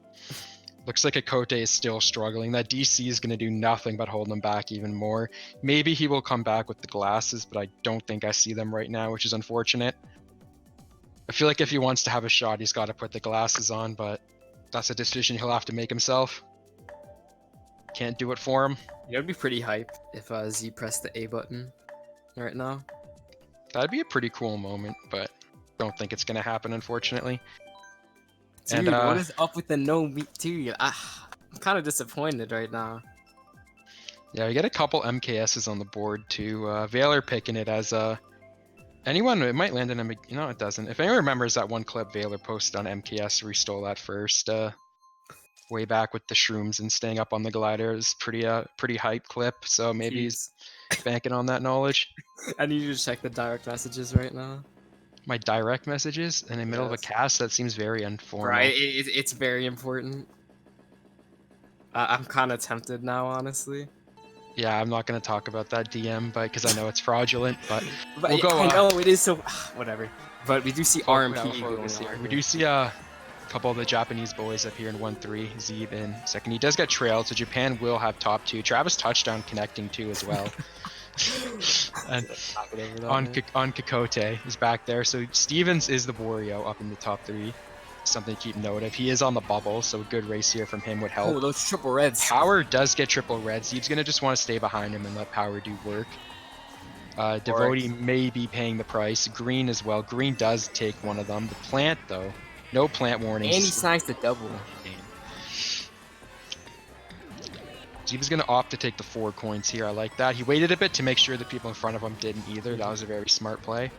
Looks like Akote is still struggling. That DC is going to do nothing but hold him back even more. Maybe he will come back with the glasses, but I don't think I see them right now, which is unfortunate. I feel like if he wants to have a shot, he's got to put the glasses on, but that's a decision he'll have to make himself. Can't do it for him. It would be pretty hype if Z pressed the A button right now. That'd be a pretty cool moment, but don't think it's going to happen, unfortunately. Dude, And what is up with the no meat too? I'm kind of disappointed right now. yeah, we get a couple MKSs on the board too. Valor picking it as anyone. It might land in a. No, it doesn't. If anyone remembers that one clip Valor posted on MKS where he stole that first, way back with the shrooms and staying up on the glider, is pretty hype clip. So maybe he's banking on that knowledge. I need you to check the direct messages right now. My direct messages in the middle of a cast, that seems very informal. Right, it's very important. I'm kind of tempted now, honestly. Yeah, I'm not gonna talk about that DM, but because I know it's fraudulent. But But we'll go. I know it is so. Whatever. But we do see RMP going on. We do see a couple of the Japanese boys up here in 1-3. Zebe in second. He does get trailed, so Japan will have top 2. Travis touchdown connecting too as well. And on Kakote is back there. So Stevens is the Wario up in the top 3. Something to keep note of. He is on the bubble, so a good race here from him would help. Oh, those triple reds. Power does get triple reds. Zebe's gonna just want to stay behind him and let Power do work. Devotee may be paying the price. Green as well. Green does take one of them. The plant though, no plant warnings. And he signs the double. Zebe's gonna opt to take the 4 coins here. I like that. He waited a bit to make sure the people in front of him didn't either. That was a very smart play.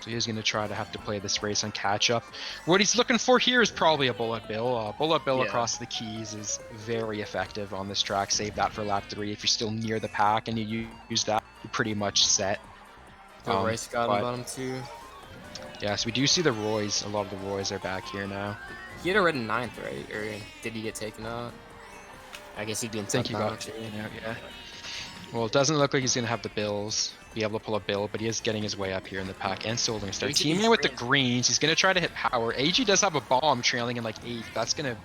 So he's going to try to have to play this race on catch-up. What he's looking for here is probably a Bullet Bill. Bullet Bill across the keys is very effective on this track. Save that for lap 3. If you're still near the pack and you use that, you're pretty much set. The race got him bottom 2. Yeah, so we do see the Roys. A lot of the Roys are back here now. He had a red in 9th, right? Or did he get taken out? I guess he'd be in 10th now. Yeah. Well, it doesn't look like he's going to have the Bills, be able to pull a Bill, but he is getting his way up here in the pack and Solar Star. Teaming with the greens, he's going to try to hit Power. AG does have a bomb trailing in like 8th. That's going to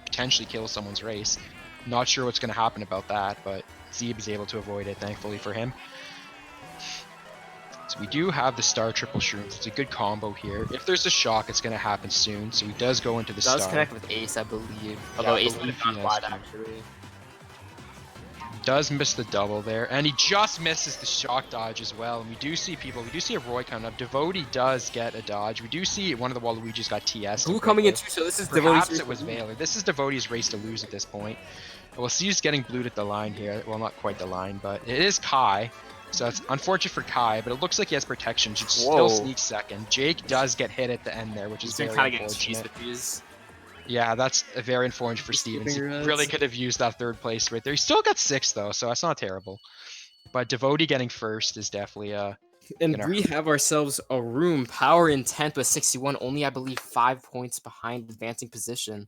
potentially kill someone's race. Not sure what's going to happen about that, but Zebe is able to avoid it, thankfully for him. So we do have the Star Triple Shrooms. It's a good combo here. If there's a shock, it's going to happen soon. So he does go into the Star. Does connect with Ace, I believe. Although Ace would have gone wide, actually. Does miss the double there, and he just misses the shock dodge as well. And we do see a Roy coming up. Devotee does get a dodge. We do see one of the Waluigi's got TS. Who coming in too? So this is Perhaps Devotee's. It was Valor. This is Devotee's race to lose at this point. We'll see who's getting blued at the line here. Well, not quite the line, but it is Kai. So it's unfortunate for Kai, but it looks like he has protection. Should still sneak second. Jake does get hit at the end there, which is very unfortunate. Yeah, that's a very unfortunate for Stevens. He really could have used that 3rd place right there. He still got 6th though, so that's not terrible. But Devotee getting 1st is definitely and we have ourselves a room. Power in 10th with 61, only I believe 5 points behind advancing position.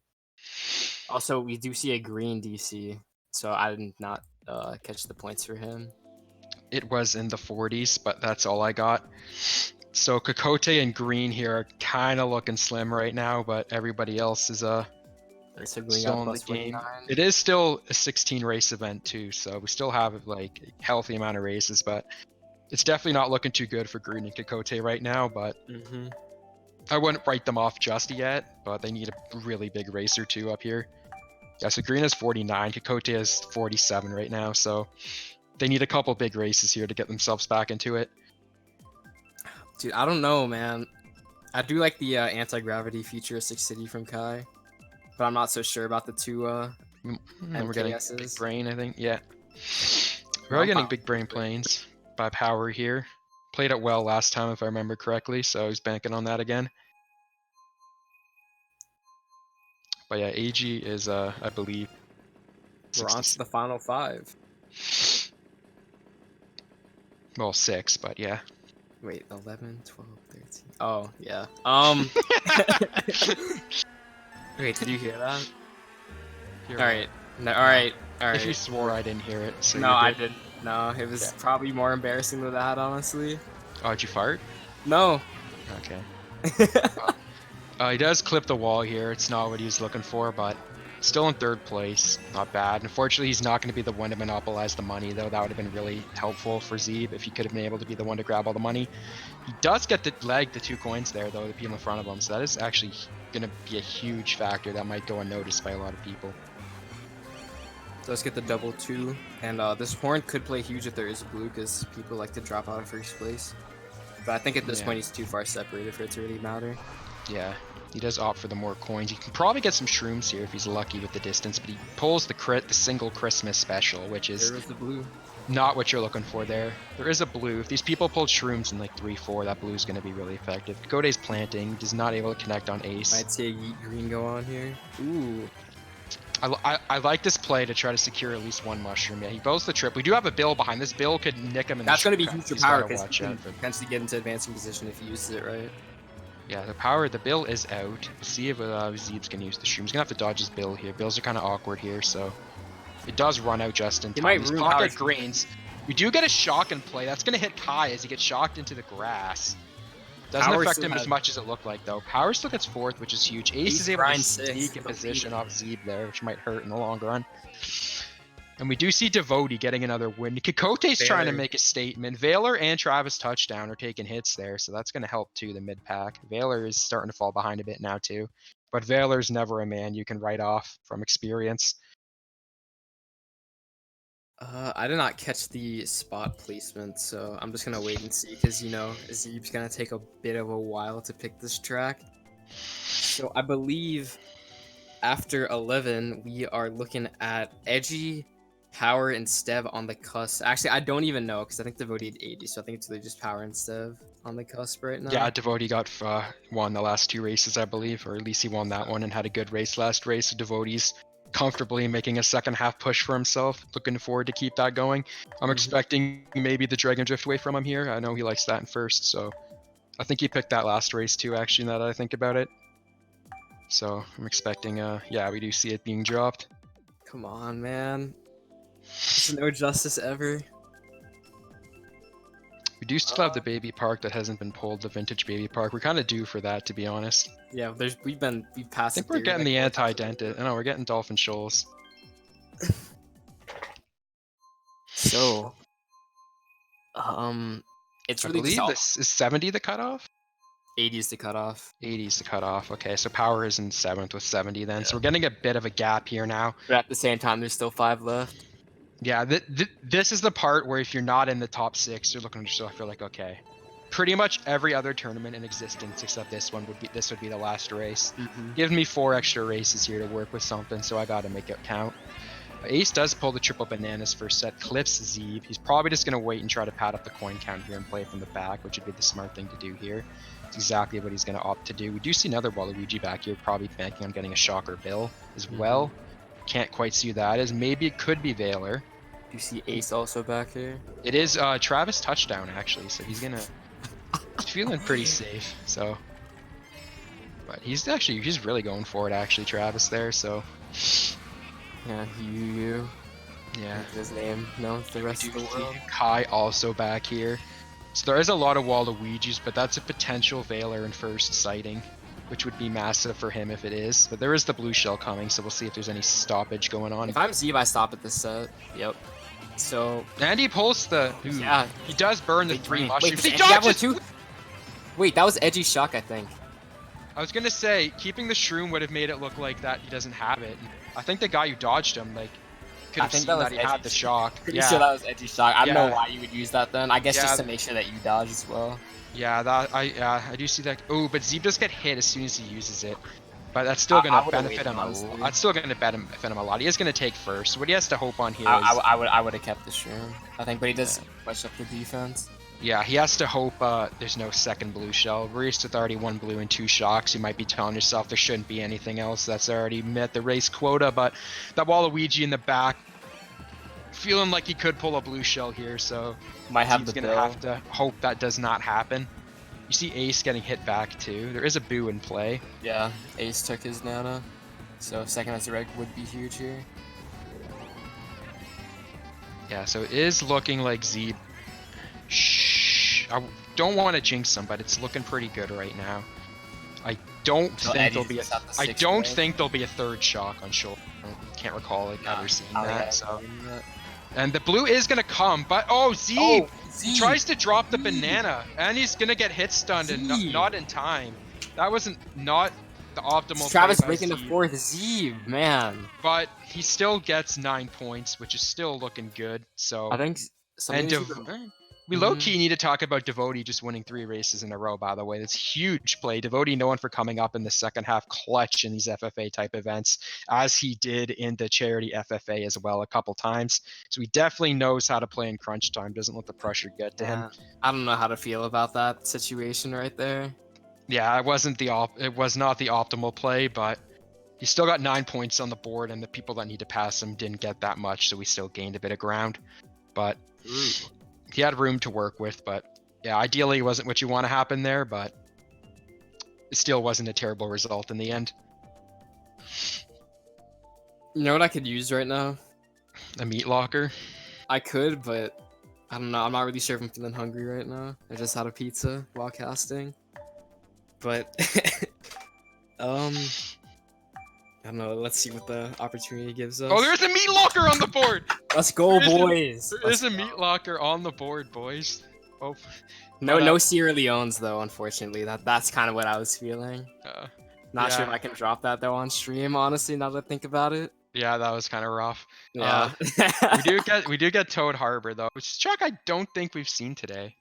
Also, we do see a green DC, so I did not catch the points for him. It was in the 40s, but that's all I got. So Kakote and Green here are kind of looking slim right now, but everybody else is Signaling Still out in the plus game. 49. It is still a 16 race event too, so we still have like a healthy amount of races, but it's definitely not looking too good for Green and Kikote right now. But I wouldn't write them off just yet. But they need a really big race or two up here. Yeah, so Green has 49, Kikote has 47 right now, so they need a couple big races here to get themselves back into it. Dude, I don't know, man. I do like the anti-gravity futuristic city from Kai, but I'm not so sure about the two And we're getting MKSs. big brain, I think. Yeah, No, we're I'm getting fine big with brain planes by Power here. Played it well last time, if I remember correctly, so he's banking on that again. But yeah, AG is, I believe, We're on to the final 5. Well, 6, but yeah. Wait, 11, 12, 13. Oh, yeah. Wait, did you hear that? Alright. No, alright. If you swore, I didn't hear it, so No, you're I good. didn't. No, it was probably more embarrassing than that, honestly. Oh, did you fart? No. Okay. He does clip the wall here. It's not what he was looking for, but still in 3rd place. Not bad. Unfortunately, he's not going to be the one to monopolize the money, though. That would have been really helpful for Zebe if he could have been able to be the one to grab all the money. He does get to leg the 2 coins there, though, the people in front of him. So that is actually going to be a huge factor that might go unnoticed by a lot of people. So let's get the double 2. And this horn could play huge if there is a blue, because people like to drop out of 1st place. But I think at this point he's too far separated for it to really matter. Yeah, he does opt for the more coins. He can probably get some shrooms here if he's lucky with the distance, but he pulls the single Christmas special, which is there was the blue. Not what you're looking for there. There is a blue. If these people pulled shrooms in like 3-4, that blue is going to be really effective. Kode's planting, is not able to connect on ace. Might see a yeet green go on here. Ooh. I like this play to try to secure at least one mushroom. Yeah, he bows the trip. We do have a bill behind. This bill could nick him in That's the going to be huge for power, because he can for potentially get into advancing position if he uses it right. Yeah, the bill is out. We'll see if Zebe's going to use the shroom. He's going to have to dodge his bill here. Bills are kind of awkward here, so it does run out just in time. His pocket greens. We do get a shock in play. That's going to hit Kai as he gets shocked into the grass. Doesn't affect him as much as it looked like, though. Power still gets 4th, which is huge. Ace is able to sneak in position off Zebe there, which might hurt in the long run. And we do see Devotee getting another win. Kikote's trying to make a statement. Valor and Travis Touchdown are taking hits there, so that's going to help, too, the mid-pack. Valor is starting to fall behind a bit now, too. But Valor's never a man you can write off from experience. I did not catch the spot placement, so I'm just gonna wait and see, because, you know, Zebe's gonna take a bit of a while to pick this track. So I believe after 11, we are looking at Edgy, Power, and Stev on the cusp. Actually, I don't even know, because I think Devotee had 80, so I think it's really just Power and Stev on the cusp right now. Yeah, Devotee won the last 2 races, I believe, or at least he won that one and had a good race last race. So Devotee's comfortably making a second half push for himself. Looking forward to keep that going. I'm expecting maybe the Dragon Drift away from him here. I know he likes that in first, so I think he picked that last race too, actually, now that I think about it. So I'm expecting, yeah, we do see it being dropped. Come on, man. There's no justice ever. We do still have the baby park that hasn't been pulled, the vintage baby park. We're kind of due for that, to be honest. Yeah, we've passed. I think we're getting the anti-dented. I know we're getting Dolphin Shoals. So, it's really I believe this is 70 the cutoff. 80 is the cutoff. 80 is the cutoff. Okay, so Power is in 7th with 70 then. Yeah. So we're getting a bit of a gap here now. But at the same time, there's still 5 left. Yeah, this is the part where if you're not in the top 6, you're looking at yourself, you're like, okay. Pretty much every other tournament in existence except this one would be the last race. Give me 4 extra races here to work with something, so I gotta make it count. Ace does pull the triple bananas first set, clips Zebe. He's probably just gonna wait and try to pad up the coin count here and play from the back, which would be the smart thing to do here. It's exactly what he's gonna opt to do. We do see another Waluigi back here, probably banking on getting a shocker bill as well. Can't quite see who that is. Maybe it could be Valor. You see Ace also back here? It is Travis Touchdown, actually, so he's gonna... he's feeling pretty safe, so... But he's really going for it, actually, Travis there, so... Yeah, you. Yeah. His name. No, it's the rest of the world. Kai also back here. So there is a lot of Waluigis, but that's a potential Valor in first sighting. which would be massive for him if it is. But there is the blue shell coming, so we'll see if there's any stoppage going on. If I'm Zebe, I stop at this set. Yep. So. And he pulls the. Ooh, yeah. He does burn the Big 3 brain. mushrooms. Wait, He that one dodges! too? Wait, that was edgy shock, I think. I was gonna say, keeping the shroom would have made it look like that he doesn't have it. I think the guy who dodged him, like, could have seen that he had the shock. Pretty sure that was edgy shock. I don't know why you would use that then. I guess Yeah. just to make sure that you dodge as well. Yeah, I do see that. Oh, but Zebe does get hit as soon as he uses it. But that's still gonna benefit him a lot. That's still gonna benefit him a lot. He is gonna take first. What he has to hope on here is. I would have kept the shroom, I think, but he does push up the defense. Yeah, he has to hope there's no second blue shell. Raced with already 1 blue and 2 shocks. You might be telling yourself there shouldn't be anything else. That's already met the race quota. But that Waluigi in the back, feeling like he could pull a blue shell here. So might have he's gonna have to hope that does not happen. You see Ace getting hit back too. There is a boo in play. Yeah, Ace took his Nana. So second as a reg would be huge here. Yeah, so it is looking like Zebe. Shh. I don't want to jinx him, but it's looking pretty good right now. I don't think there'll be a. I don't think there'll be a third shock on shoulder. I can't recall like ever seeing that. So. And the blue is gonna come, but Zebe tries to drop the banana, and he's gonna get hit stunned and not in time. That wasn't not the optimal. Travis breaking the 4th Zebe, man. But he still gets 9 points, which is still looking good. So I think. We low-key need to talk about Devotee just winning 3 races in a row, by the way. That's huge play. Devotee known for coming up in the second half clutch in these FFA-type events, as he did in the charity FFA as well a couple times. So he definitely knows how to play in crunch time, doesn't let the pressure get to him. I don't know how to feel about that situation right there. Yeah, it was not the optimal play, but he still got 9 points on the board, and the people that need to pass him didn't get that much, so we still gained a bit of ground. But... he had room to work with, but yeah, ideally it wasn't what you want to happen there, but it still wasn't a terrible result in the end. You know what I could use right now? A meat locker? I could, but I don't know. I'm not really sure if I'm feeling hungry right now. I just had a pizza while casting. But, I don't know. Let's see what the opportunity gives us. Oh, there's a meat locker on the board! Let's go, boys! There's a meat locker on the board, boys. Oh. No Sierra Leones, though, unfortunately. That's kind of what I was feeling. Not sure if yeah. I can drop that, though, on stream, honestly, now that I think about it. Yeah, that was kind of rough. Yeah. we do get Toad Harbor, though, which is a track I don't think we've seen today,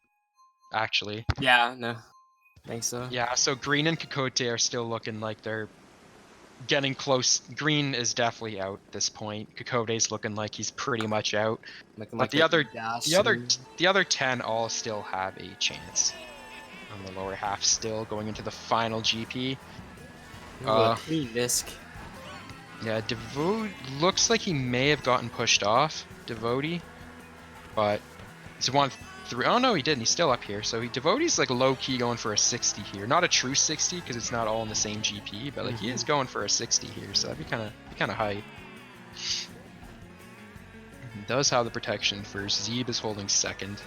actually. Yeah, no. Think so. Yeah, so Green and Kokote are still looking like they're getting close. Green is definitely out at this point. Kokote's looking like he's pretty much out. But the other 10 all still have a chance on the lower half still going into the final GP. Clean disc. Yeah, Devotee looks like he may have gotten pushed off, Devotee, but he's 1-3. Oh no, he didn't. He's still up here. So Devotee's like low key going for a 60 here. Not a true 60 because it's not all in the same GP, but like he is going for a 60 here. So that'd be kind of high. He does have the protection first. Zebe is holding second.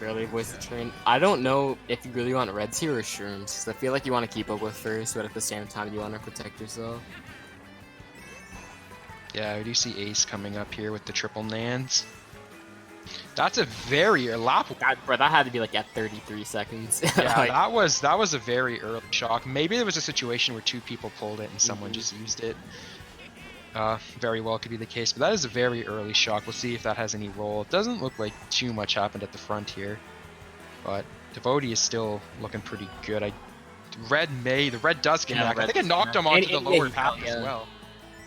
Barely voice the train. I don't know if you really want reds here or shrooms, because I feel like you want to keep up with first, but at the same time you want to protect yourself. Yeah, we do see Ace coming up here with the triple nans. That's a very lap. Bro, that had to be like at 33 seconds. Yeah, like, that was a very early shock. Maybe there was a situation where 2 people pulled it and someone just used it. Very well could be the case, but that is a very early shock. We'll see if that has any role. It doesn't look like too much happened at the front here, but Devotee is still looking pretty good. The red does connect. I think it knocked him onto the lower path as well.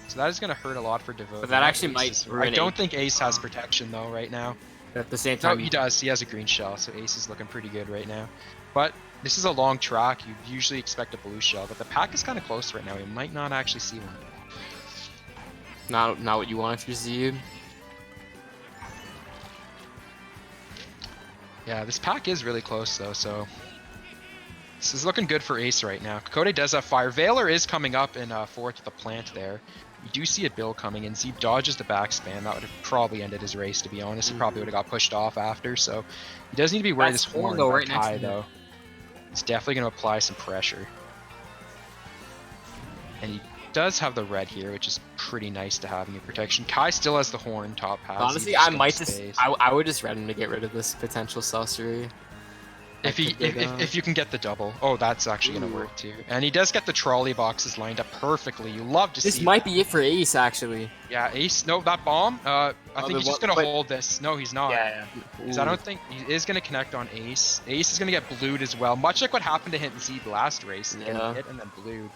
So that is going to hurt a lot for Devotee. But that actually might ruin I don't think Ace has protection though right now. At the same time, no, he does. He has a green shell, so Ace is looking pretty good right now. But this is a long track. You usually expect a blue shell, but the pack is kind of close right now. We might not actually see one. Not what you want if you're Zebe. Yeah, this pack is really close though, so this is looking good for Ace right now. Kokote does have fire. Valor is coming up in fourth with the plant there. You do see a Bill coming in. Zebe dodges the backspan. That would have probably ended his race, to be honest. He probably would have got pushed off after, so he does need to be wary of this horn right high, though. He's definitely going to apply some pressure. And he does have the red here, which is pretty nice to have in your protection. Kai still has the horn top hat. Honestly, I might just I would just red him to get rid of this potential sorcery. If you can get the double. Oh, that's actually going to work too. And he does get the trolley boxes lined up perfectly. You love to see this might be it for Ace, actually. Yeah, Ace. No, that bomb. I think he's just going to hold this. No, he's not. Yeah. Because I don't think he is going to connect on Ace. Ace is going to get blued as well. Much like what happened to him in Zebe last race. Yeah. Hit and then blued.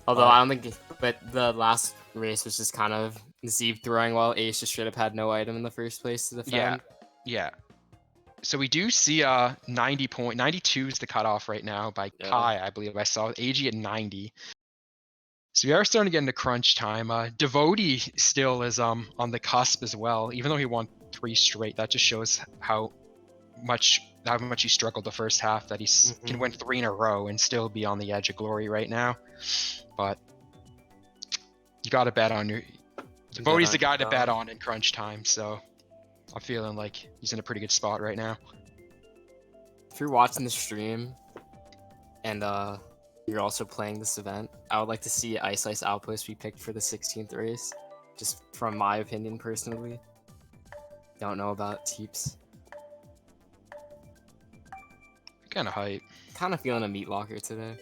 Although I don't think, but the last race was just kind of Zebe throwing while Ace just straight up had no item in the first place to defend. Yeah. So we do see 92 is the cutoff right now by Kai, I believe. I saw AG at 90. So we are starting to get into crunch time. Devotee still is on the cusp as well, even though he won 3 straight. That just shows how much he struggled the first half, that he can win 3 in a row and still be on the edge of glory right now. But you got to bet on your... Devotee's the guy to bet on in crunch time, so I'm feeling like he's in a pretty good spot right now. If you're watching the stream and you're also playing this event, I would like to see Ice Ice Outpost be picked for the 16th race, just from my opinion personally. Don't know about Teeps. Kind of hype. Kind of feeling a meat locker today.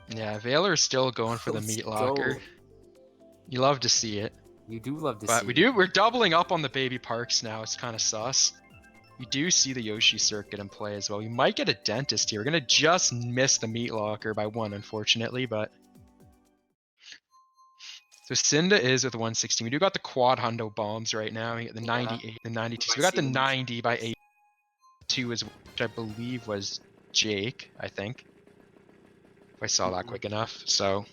Yeah, Valor's still going for the meat locker. You love to see it. You do love to see it. But we're doubling up on the baby parks now. It's kind of sus. You do see the Yoshi circuit in play as well. We might get a dentist here. We're going to just miss the meat locker by 1, unfortunately, but... So Cinda is with 116. We do got the quad hundo bombs right now. We got the 98, the 92. So we got the 90 by 82, which I believe was Jake, I think. If I saw that quick enough. So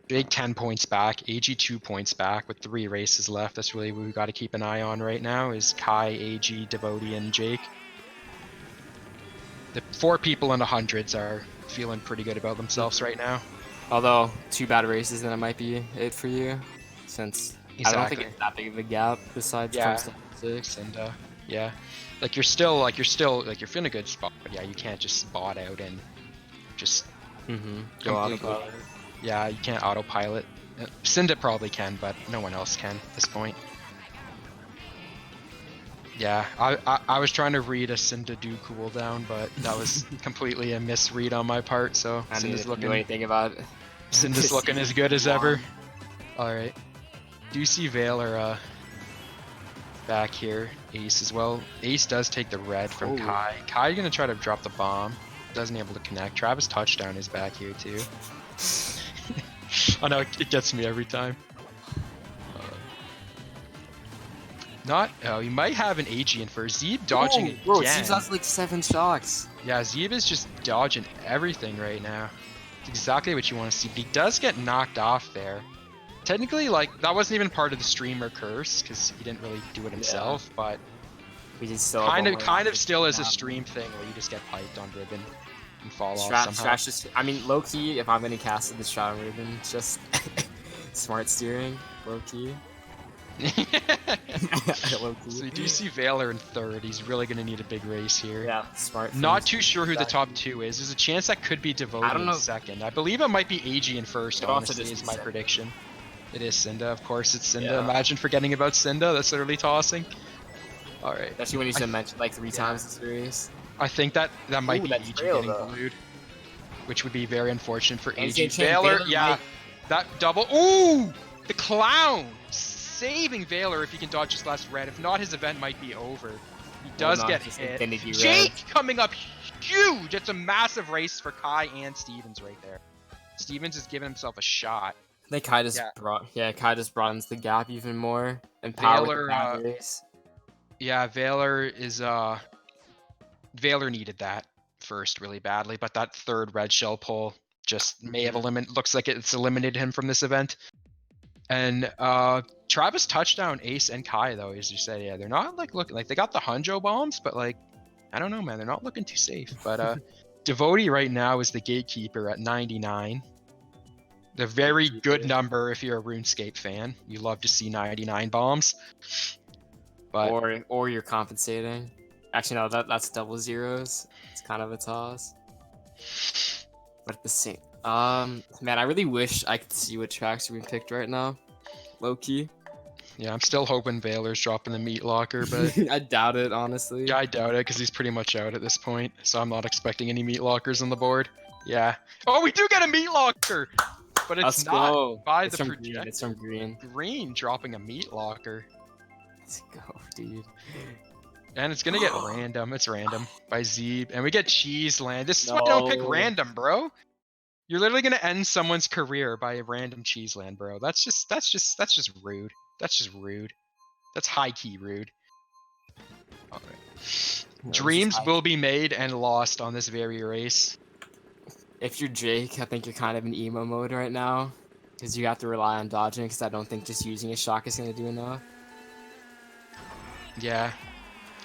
Jake 10 points back, AG 2 points back with 3 races left. That's really what we got to keep an eye on right now is Kai, AG, Devotee, and Jake. The 4 people in the hundreds are feeling pretty good about themselves right now. Although 2 bad races, then it might be it for you, since I don't think it's that big of a gap besides from 6. And yeah, you're feeling a good spot, but yeah, you can't just spot out and just go autopilot. Yeah, you can't autopilot. Cinda probably can, but no one else can at this point. Yeah, I was trying to read a Cinda do cooldown, but that was completely a misread on my part. So I didn't know anything about it. Cinda's looking as good as ever. All right, do you see Valor back here? Ace as well. Ace does take the red from Kai. Kai gonna try to drop the bomb. Doesn't able to connect. Travis touchdown is back here too. I know it gets me every time. You might have an AG in for Zebe dodging again. Bro, Zebe's has like 7 shots. Yeah, Zebe is just dodging everything right now. It's exactly what you want to see. But he does get knocked off there. Technically, that wasn't even part of the streamer curse because he didn't really do it himself, but kind of still is a stream thing where you just get piped on ribbon and fall off somehow. I mean, low key, if I'm gonna cast the shot on ribbon, just smart steering, low key. So you do see Valor in 3rd. He's really going to need a big race here. Yeah, smart. Not too sure who the top 2 is. There's a chance that could be Devotee in 2nd. I believe it might be AG in 1st, honestly, is my prediction. It is Cinda. Of course, it's Cinda. Yeah. Imagine forgetting about Cinda. That's literally tossing. All right. Especially when he's mentioned like 3 times in the series. I think that might be AG getting glued, which would be very unfortunate for AG. Valor, yeah. That double. Ooh! The clown! Saving Valor if he can dodge his last red. If not, his event might be over. He does get hit. Jake coming up huge! It's a massive race for Kai and Stevens right there. Stevens is giving himself a shot. I think Kai just broadens the gap even more. And Valor, yeah, Valor is Valor needed that first really badly, but that 3rd red shell pull just may have looks like it's eliminated him from this event. And Travis touchdown Ace and Kai though, as you said, yeah, they're not looking they got the Hunjo bombs, but I don't know, man, they're not looking too safe. But Devotee right now is the gatekeeper at 99. The very good number if you're a RuneScape fan. You love to see 99 bombs. But or you're compensating. Actually, no, that's double zeros. It's kind of a toss. But at the same, man, I really wish I could see what tracks are being picked right now. Low key. Yeah, I'm still hoping Baylor's dropping the meat locker, but I doubt it, honestly. yeah, I doubt it because he's pretty much out at this point. So I'm not expecting any meat lockers on the board. Yeah. Oh, we do get a meat locker, but it's Let's not go. by It's the from green. It's from green. Green dropping a meat locker. Let's go, dude. And it's gonna get random. It's random by Zebe, and we get Cheeseland. This is why I don't pick random, bro. You're literally gonna end someone's career by a random Cheeseland, bro. That's just rude. That's just rude. That's high key rude. Alright. Dreams will be made and lost on this very race. If you're Jake, I think you're kind of in emo mode right now, because you have to rely on dodging. Because I don't think just using a shock is gonna do enough. Yeah.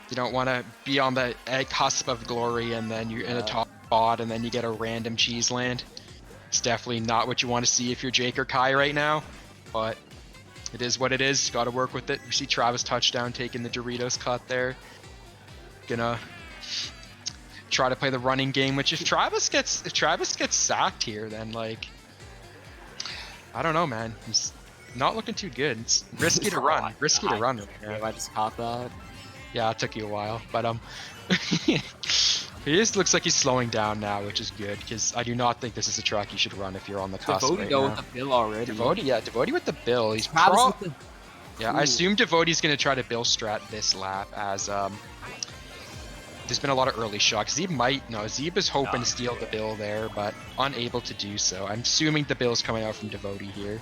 You don't want to be on the cusp of glory and then you're in a top spot and then you get a random Cheeseland. It's definitely not what you want to see if you're Jake or Kai right now, but it is what it is. Got to work with it. We see Travis touchdown taking the Doritos cut there. Gonna try to play the running game, which if Travis gets sacked here, then like I don't know, man. He's not looking too good. It's risky to run. Risky to run right now. I just caught that. Yeah, it took you a while, but he just looks like he's slowing down now, which is good because I do not think this is a track you should run if you're on the cusp right now. with the bill already. Devote with the bill. He's yeah. I assume Devote's gonna try to bill strat this lap as there's been a lot of early shocks. Zebe is hoping to steal the bill there, but unable to do so. I'm assuming the bill's coming out from Devote here.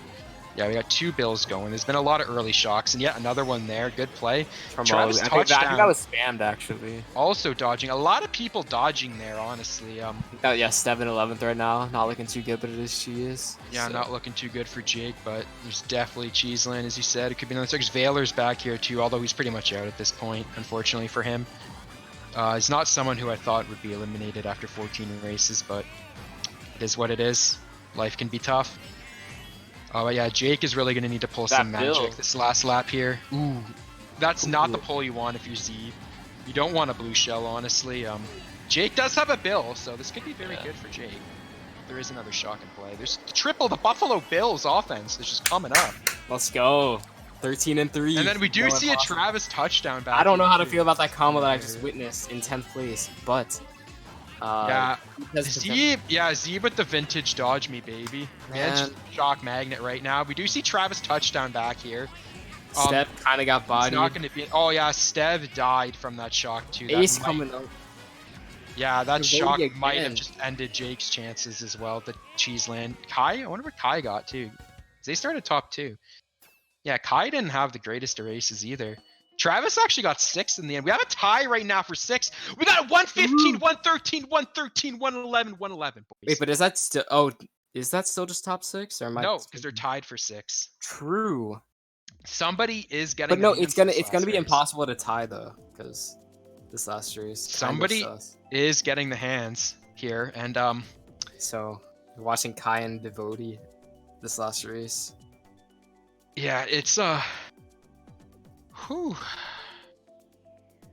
Yeah, we got two bills going. There's been a lot of early shocks, and yet another one there. Good play. Travis touchdown. I think that was spammed, actually. Also dodging. A lot of people dodging there, honestly. Yeah, Stev in 11th right now. Not looking too good, but it is she is. Yeah, so. Not looking too good for Jake, but there's definitely Cheeseland, as you said. It could be another six. Vayler's back here, too, although he's pretty much out at this point, unfortunately for him. He's not someone who I thought would be eliminated after 14 races, but it is what it is. Life can be tough. Oh yeah, Jake is really going to need to pull some magic this last lap here. Ooh, that's not the pull you want if you're Zebe. You don't want a blue shell, honestly. Jake does have a bill, so this could be very good for Jake. There is another shock in play. There's the Buffalo Bills offense that's just coming up. Let's go. 13 and 3. And then we do see a Travis touchdown back. I don't know how to feel about that combo that I just witnessed in 10th place, but yeah, Zebe with the vintage dodge me, baby. Man's shock magnet right now. We do see Travis touchdown back here. Stev kind of got bodied. Not going to be. Oh yeah, Stev died from that shock too. Ace coming up. Yeah, that shock might have just ended Jake's chances as well. The Cheeseland. Kai, I wonder what Kai got too. They started top 2. Yeah, Kai didn't have the greatest races either. Travis actually got 6 in the end. We have a tie right now for 6. We got a 115, 113, 113, 111, 111. Boys. Wait, but is that still? Oh, is that still just top 6? Or am no, because they're tied for 6. True. Somebody is getting. But no, it's gonna be impossible to tie though, because this last race. Somebody is getting the hands here, and So watching Kai and Devote this last race. Yeah, it's whew.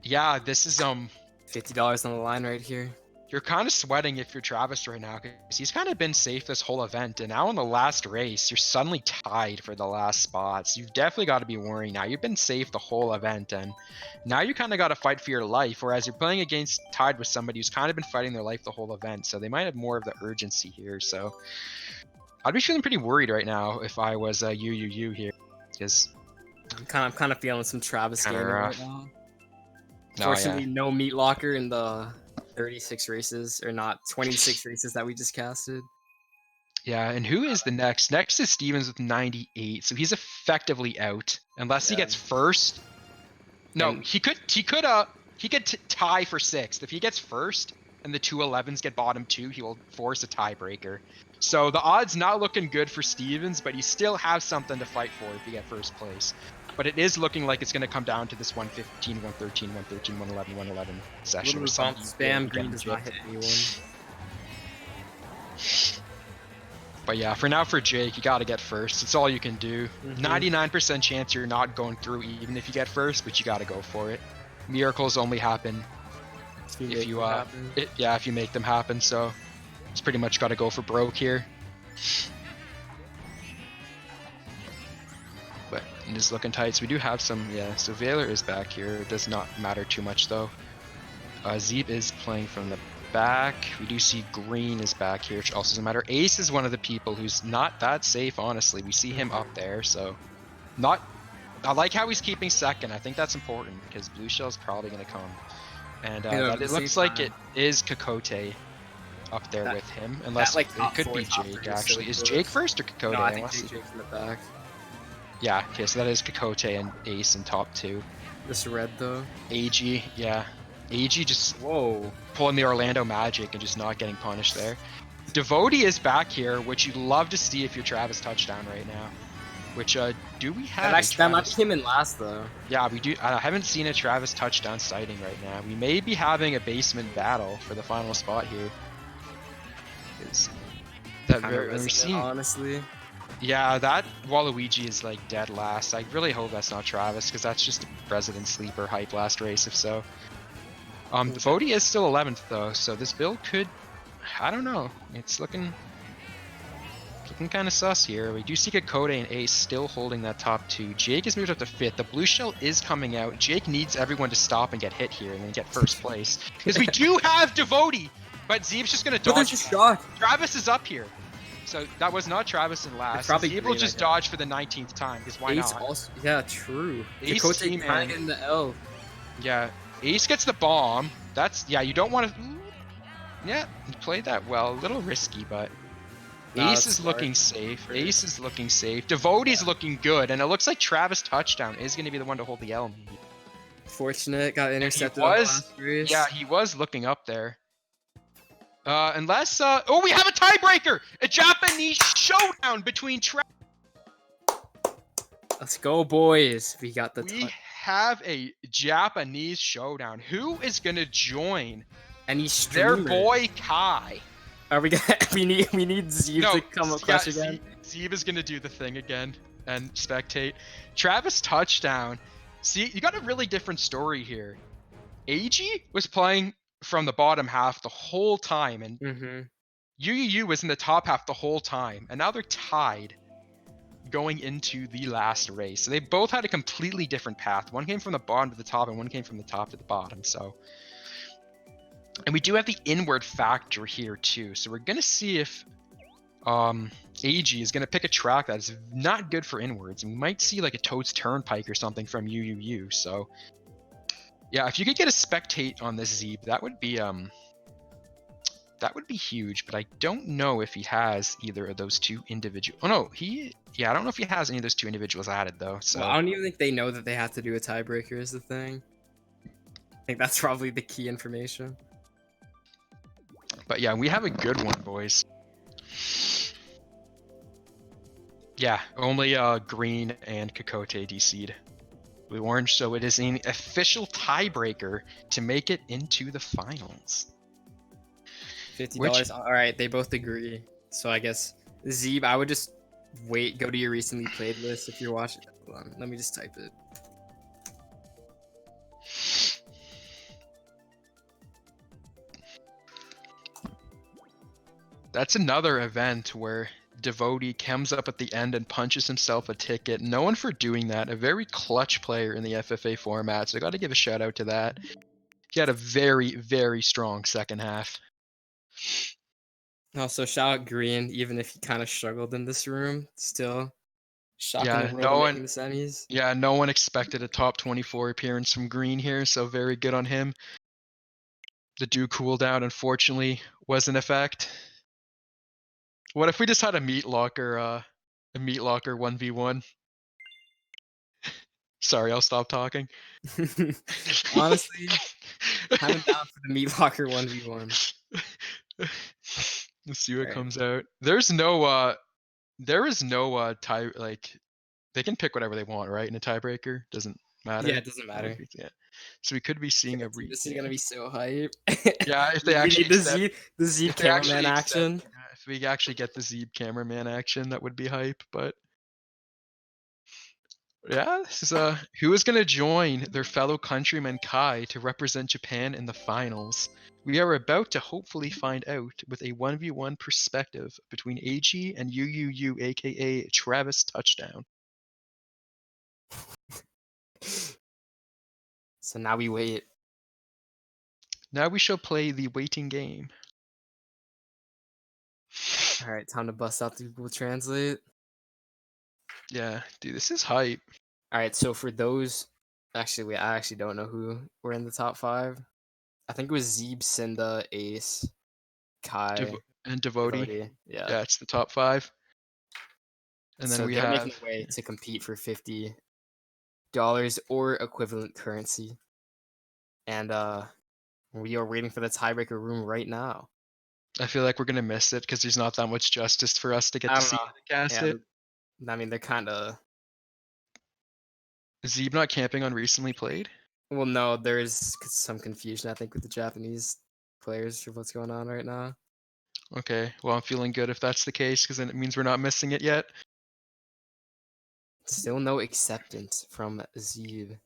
Yeah, this is $50 on the line right here. You're kind of sweating if you're Travis right now because he's kind of been safe this whole event, and now in the last race, you're suddenly tied for the last spots. You've definitely got to be worrying now. You've been safe the whole event, and now you kind of got to fight for your life. Whereas you're playing tied with somebody who's kind of been fighting their life the whole event, so they might have more of the urgency here. So I'd be feeling pretty worried right now if I was you here, because I'm kind of feeling some Travis game right now. Fortunately, no meat locker in the 36 races, or not 26 races that we just casted. Yeah, and who is the next? Next is Stevens with 98, so he's effectively out unless he gets first. No, he could tie for 6th. If he gets first and the 211s get bottom 2, he will force a tiebreaker. So the odds not looking good for Stevens, but he still has something to fight for if you get first place. But it is looking like it's going to come down to this 115, 113, 113, 111, 111 session. Spam green does not hit anyone. But yeah, for now for Jake, you got to get first. It's all you can do. 99% chance you're not going through even if you get first, but you got to go for it. Miracles only happen if you if you make them happen. So It's pretty much got to go for broke here. But it is looking tight. So we do have some, yeah. So Valor is back here. It does not matter too much though. Zebe is playing from the back. We do see Green is back here, which also doesn't matter. Ace is one of the people who's not that safe, honestly. We see him up there, so not. I like how he's keeping second. I think that's important because Blue Shell's probably going to come. And it looks like it is Kokote up there with him, unless like, it could be Jake, actually. Is Jake first or Kokote? No, I think Jake's in the back. Yeah, okay, so that is Kokote and Ace in top 2. This red, though. AG, yeah. AG just Whoa. pulling the Orlando Magic and just not getting punished there. Devotee is back here, which you'd love to see if you're Travis touchdown right now. Which, do we have That might be him in last, though. Yeah, we do. I haven't seen a Travis touchdown sighting right now. We may be having a basement battle for the final spot here. We're seeing, honestly. Yeah, that Waluigi is like dead last. I really hope that's not Travis, because that's just a President Sleeper hype last race, if so. Devotee is still 11th though, so this build could, I don't know, it's looking kind of sus here. We do see Kokote and Ace still holding that top 2. Jake has moved up to 5th. The blue shell is coming out. Jake needs everyone to stop and get hit here and then get first place. Because we do have Devotee, but Zebe's just going to dodge. Travis is up here. So that was not Travis in last. Zebe will just dodge for the 19th time, because why Ace not? Also, yeah, true. Ace Kokote hanging in the L. Yeah, Ace gets the bomb. That's, yeah, you don't want to... Yeah, he played that well. A little risky, but... Ace is looking safe. Ace is looking safe. Devotee's looking good, and it looks like Travis touchdown is going to be the one to hold the L. Fortunate, got intercepted. Yeah, he was looking up there. Unless, oh, we have a tiebreaker! A Japanese showdown between Travis. Let's go, boys. We got the. We have a Japanese showdown. Who is going to join? Any streamer? Their boy Kai. Are we gonna? we need Zebe to come across again. Zebe is gonna do the thing again and spectate. Travis touchdown. See, you got a really different story here. AG was playing from the bottom half the whole time, and UUU was in the top half the whole time, and now they're tied going into the last race. So they both had a completely different path. One came from the bottom to the top, and one came from the top to the bottom. So. And we do have the inward factor here too, so we're gonna see if AG is gonna pick a track that is not good for inwards, and we might see like a Toad's Turnpike or something from UUU. So yeah, if you could get a spectate on this Zebe, that would be huge. But I don't know if he has either of those two individual. Oh no, yeah, I don't know if he has any of those two individuals added though. So well, I don't even think they know that they have to do a tiebreaker is the thing. I think that's probably the key information. But yeah, we have a good one, boys. Yeah, only Green and Kokote DC'd Blue Orange, so it is an official tiebreaker to make it into the finals. $50. All right, they both agree. So I guess Zebe, I would just go to your recently played list if you're watching. Hold on, let me just type it. That's another event where Devotee comes up at the end and punches himself a ticket. No one for doing that. A very clutch player in the FFA format, so I got to give a shout out to that. He had a very, very strong second half. Also, shout out Green, even if he kind of struggled in this room, still shocking yeah, making the semis. Yeah, no one expected a top 24 appearance from Green here, so very good on him. The dew cooldown, unfortunately, was in effect. What if we just had a meat locker 1v1? Sorry, I'll stop talking. Honestly, I'm down for the meat locker 1v1. Let's see what comes out. There is no tie, like they can pick whatever they want, right? In a tiebreaker, doesn't matter. Yeah, it doesn't matter. Yeah. So we could be seeing This is gonna be so hype. Yeah, if they actually the Zebe cameraman action. If we actually get the Zebe cameraman action, that would be hype. But Yeah, this is who is gonna join their fellow countryman Kai to represent Japan in the finals? We are about to hopefully find out with a 1v1 perspective between AG and UUU, aka Travis Touchdown. So now we wait. Now we shall play the waiting game. All right, time to bust out the Google Translate. Yeah, dude, this is hype. All right, so for those, actually, wait, I actually don't know who were in the top 5. I think it was Zebe, Cinda, Ace, Dev- Kai, and Devotee. Devotee. Yeah. Yeah, it's the top 5. And then So we they're have making a way to compete for $50 or equivalent currency. And we are waiting for the tiebreaker room right now. I feel like we're gonna miss it because there's not that much justice for us to get I to don't see know. it and cast Yeah, it. I mean, they're kind of. Is Zebe not camping on recently played? Well, no, there's some confusion, I think, with the Japanese players for what's going on right now. Okay, well I'm feeling good if that's the case because then it means we're not missing it yet. Still no acceptance from Zebe.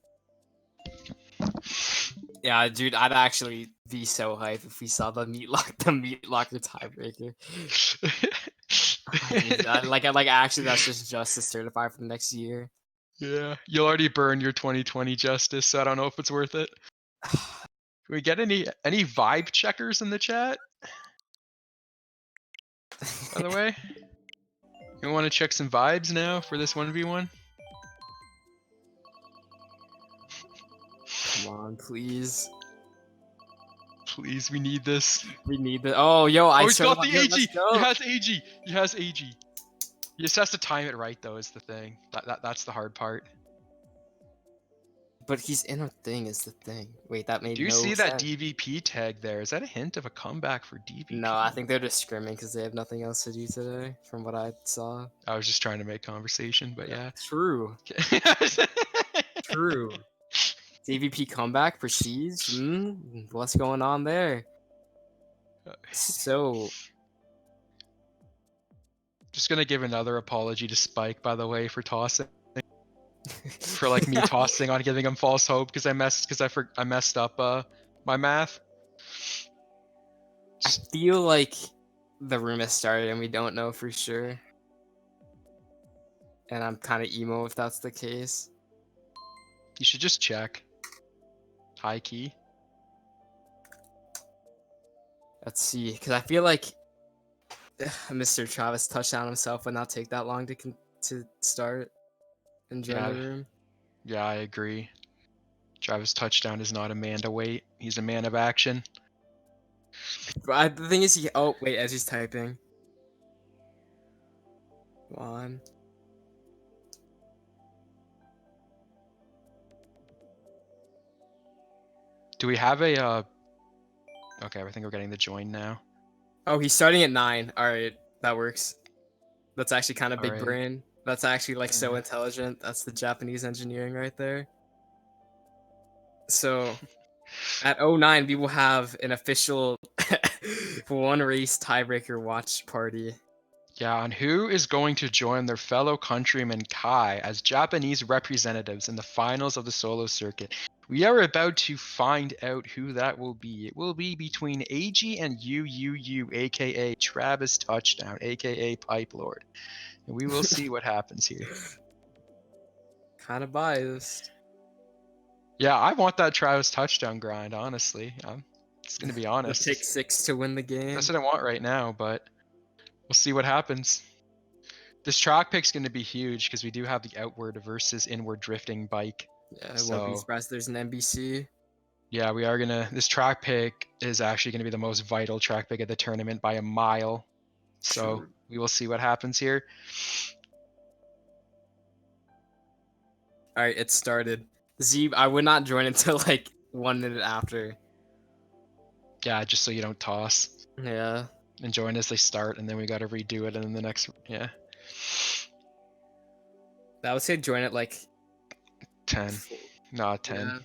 Yeah, dude, I'd actually be so hyped if we saw the meat locker tiebreaker. Dude, like actually, that's just justice certified for the next year. Yeah, you'll already burn your 2020 justice, so I don't know if it's worth it. Can we get any vibe checkers in the chat? By the way, you want to check some vibes now for this 1v1? Come on, please. Please, we need this. We need the. Oh, yo, Oh, I he's got certified. the Yo, AG. let's He go. has AG. He has AG. He just has to time it right, though. Is the thing. That's the hard part. But he's in a thing. Is the thing. Wait, that made Do you no see that sense. DVP tag there? Is that a hint of a comeback for DVP? No, I think they're just scrimming because they have nothing else to do today, from what I saw. I was just trying to make conversation, but yeah. True. True. DVP comeback, Prestige. What's going on there? So, Just gonna give another apology to Spike, by the way, for tossing. For like me tossing on giving him false hope because I messed up my math. I feel like the room has started and we don't know for sure. And I'm kind of emo if that's the case. You should just check. High key. Let's see, because I feel like Mr. Travis touchdown himself would not take that long to start and join the room. Yeah, I agree. Travis Touchdown is not a man to wait. He's a man of action. But the thing is, oh wait, as he's typing. Come on. Do we have a Okay, I think we're getting the join now. Oh, he's starting at 9. All right, that works. That's actually kind of big Alright. brain. That's actually like so Yeah. intelligent. That's the Japanese engineering right there. So at 09, we will have an official one race tiebreaker watch party. Yeah, and who is going to join their fellow countryman Kai as Japanese representatives in the finals of the solo circuit? We are about to find out who that will be. It will be between AG and UUU, aka Travis Touchdown, aka Pipe Lord. And we will see what happens here. Kind of biased. Yeah, I want that Travis Touchdown grind, honestly. I'm just going to be honest. The pick 6 to win the game. That's what I want right now, but we'll see what happens. This track pick's going to be huge because we do have the outward versus inward drifting bike. Yeah, I won't be surprised there's an NBC. Yeah, we are gonna. This track pick is actually gonna be the most vital track pick of the tournament by a mile. So True. we will see what happens here. All right, it started. Zebe, I would not join until like 1 minute after. Yeah, just so you don't toss. Yeah. And join as they start, and then we gotta redo it, and then the next. Yeah. I would say join at like 10. Nah, 10. Yeah.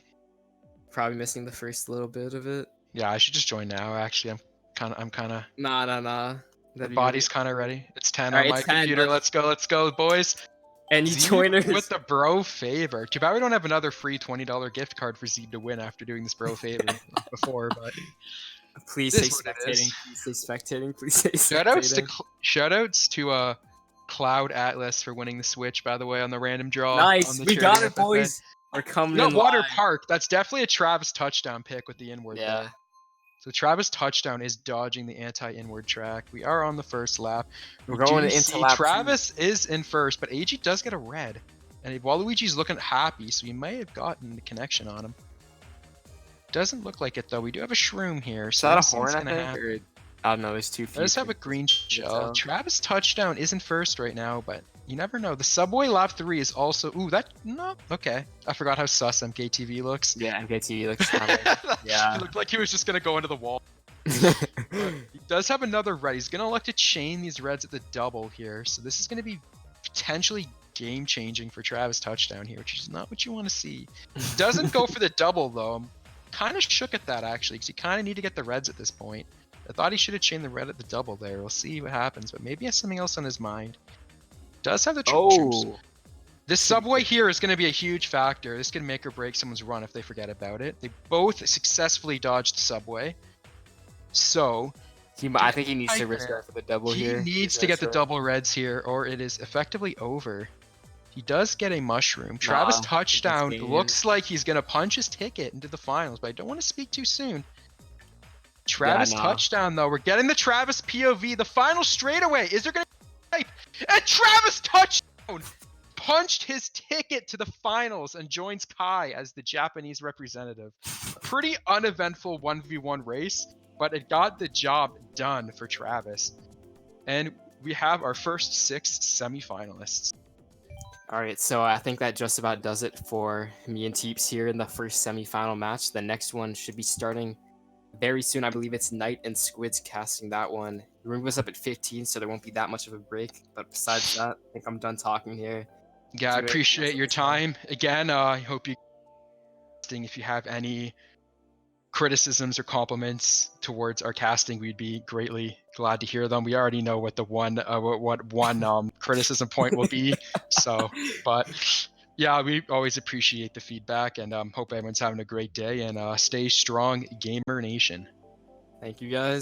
Probably missing the first little bit of it. Yeah, I should just join now. Actually, I'm kind of. Nah. The body's kind of ready. It's 10 All on right, my it's 10. computer. Let's go, boys. Any Zebe joiners? with the bro favor. Too bad we don't have another free $20 gift card for Zebe to win after doing this bro favor before, but Please this say is what it is. spectating. Please say spectating. Please say Shoutouts spectating. to Cloud Atlas for winning the Switch, by the way, on the random draw. Nice. On the We got charity it, FFA. boys. We're coming No, in Water live. Park. That's definitely a Travis touchdown pick with the inward Yeah. there. So Travis touchdown is dodging the anti-inward track. We are on the first lap. We're going into see lap 2. Travis is in first, but AG does get a red. And Waluigi's looking happy, so he may have gotten the connection on him. Doesn't look like it though. We do have a shroom here. Is So that a anything's horn, I gonna think? happen. Or, I don't know. There's too few. Let's have a green shell. tell. Travis touchdown isn't first right now, but you never know. The Subway lap 3 is also. Ooh, that no. Okay, I forgot how sus MKTV looks. Yeah, MKT looks kind of. Yeah. It looked like he was just gonna go into the wall. He does have another red. He's gonna elect to chain these reds at the double here, so this is gonna be potentially game changing for Travis touchdown here, which is not what you want to see. Doesn't go for the double though. I'm kind of shook at that actually, because you kind of need to get the reds at this point. I thought he should have chained the red at the double there. We'll see what happens, but maybe he has something else on his mind. Does have the troops. This Subway here is going to be a huge factor. This can make or break someone's run if they forget about it. They both successfully dodged the Subway. So I think he needs to risk it for the double here. He needs to get the double reds here, or it is effectively over. He does get a mushroom. Travis touchdown. Looks like he's going to punch his ticket into the finals, but I don't want to speak too soon. Travis touchdown, though. We're getting the Travis POV. The final straightaway. Is there going to be a type? And Travis touchdown! Punched his ticket to the finals and joins Kai as the Japanese representative. Pretty uneventful 1v1 race, but it got the job done for Travis. And we have our first 6 semifinalists. All right, so I think that just about does it for me and Teeps here in the first semifinal match. The next one should be starting very soon. I believe it's Knight and Squids casting that one. The room was up at 15, so there won't be that much of a break. But besides that, I think I'm done talking here. Yeah, I appreciate your time. Again, I hope you, if you have any criticisms or compliments towards our casting, we'd be greatly glad to hear them. We already know what the one criticism point will be. So, but yeah, we always appreciate the feedback, and hope everyone's having a great day, and stay strong, Gamer Nation. Thank you guys.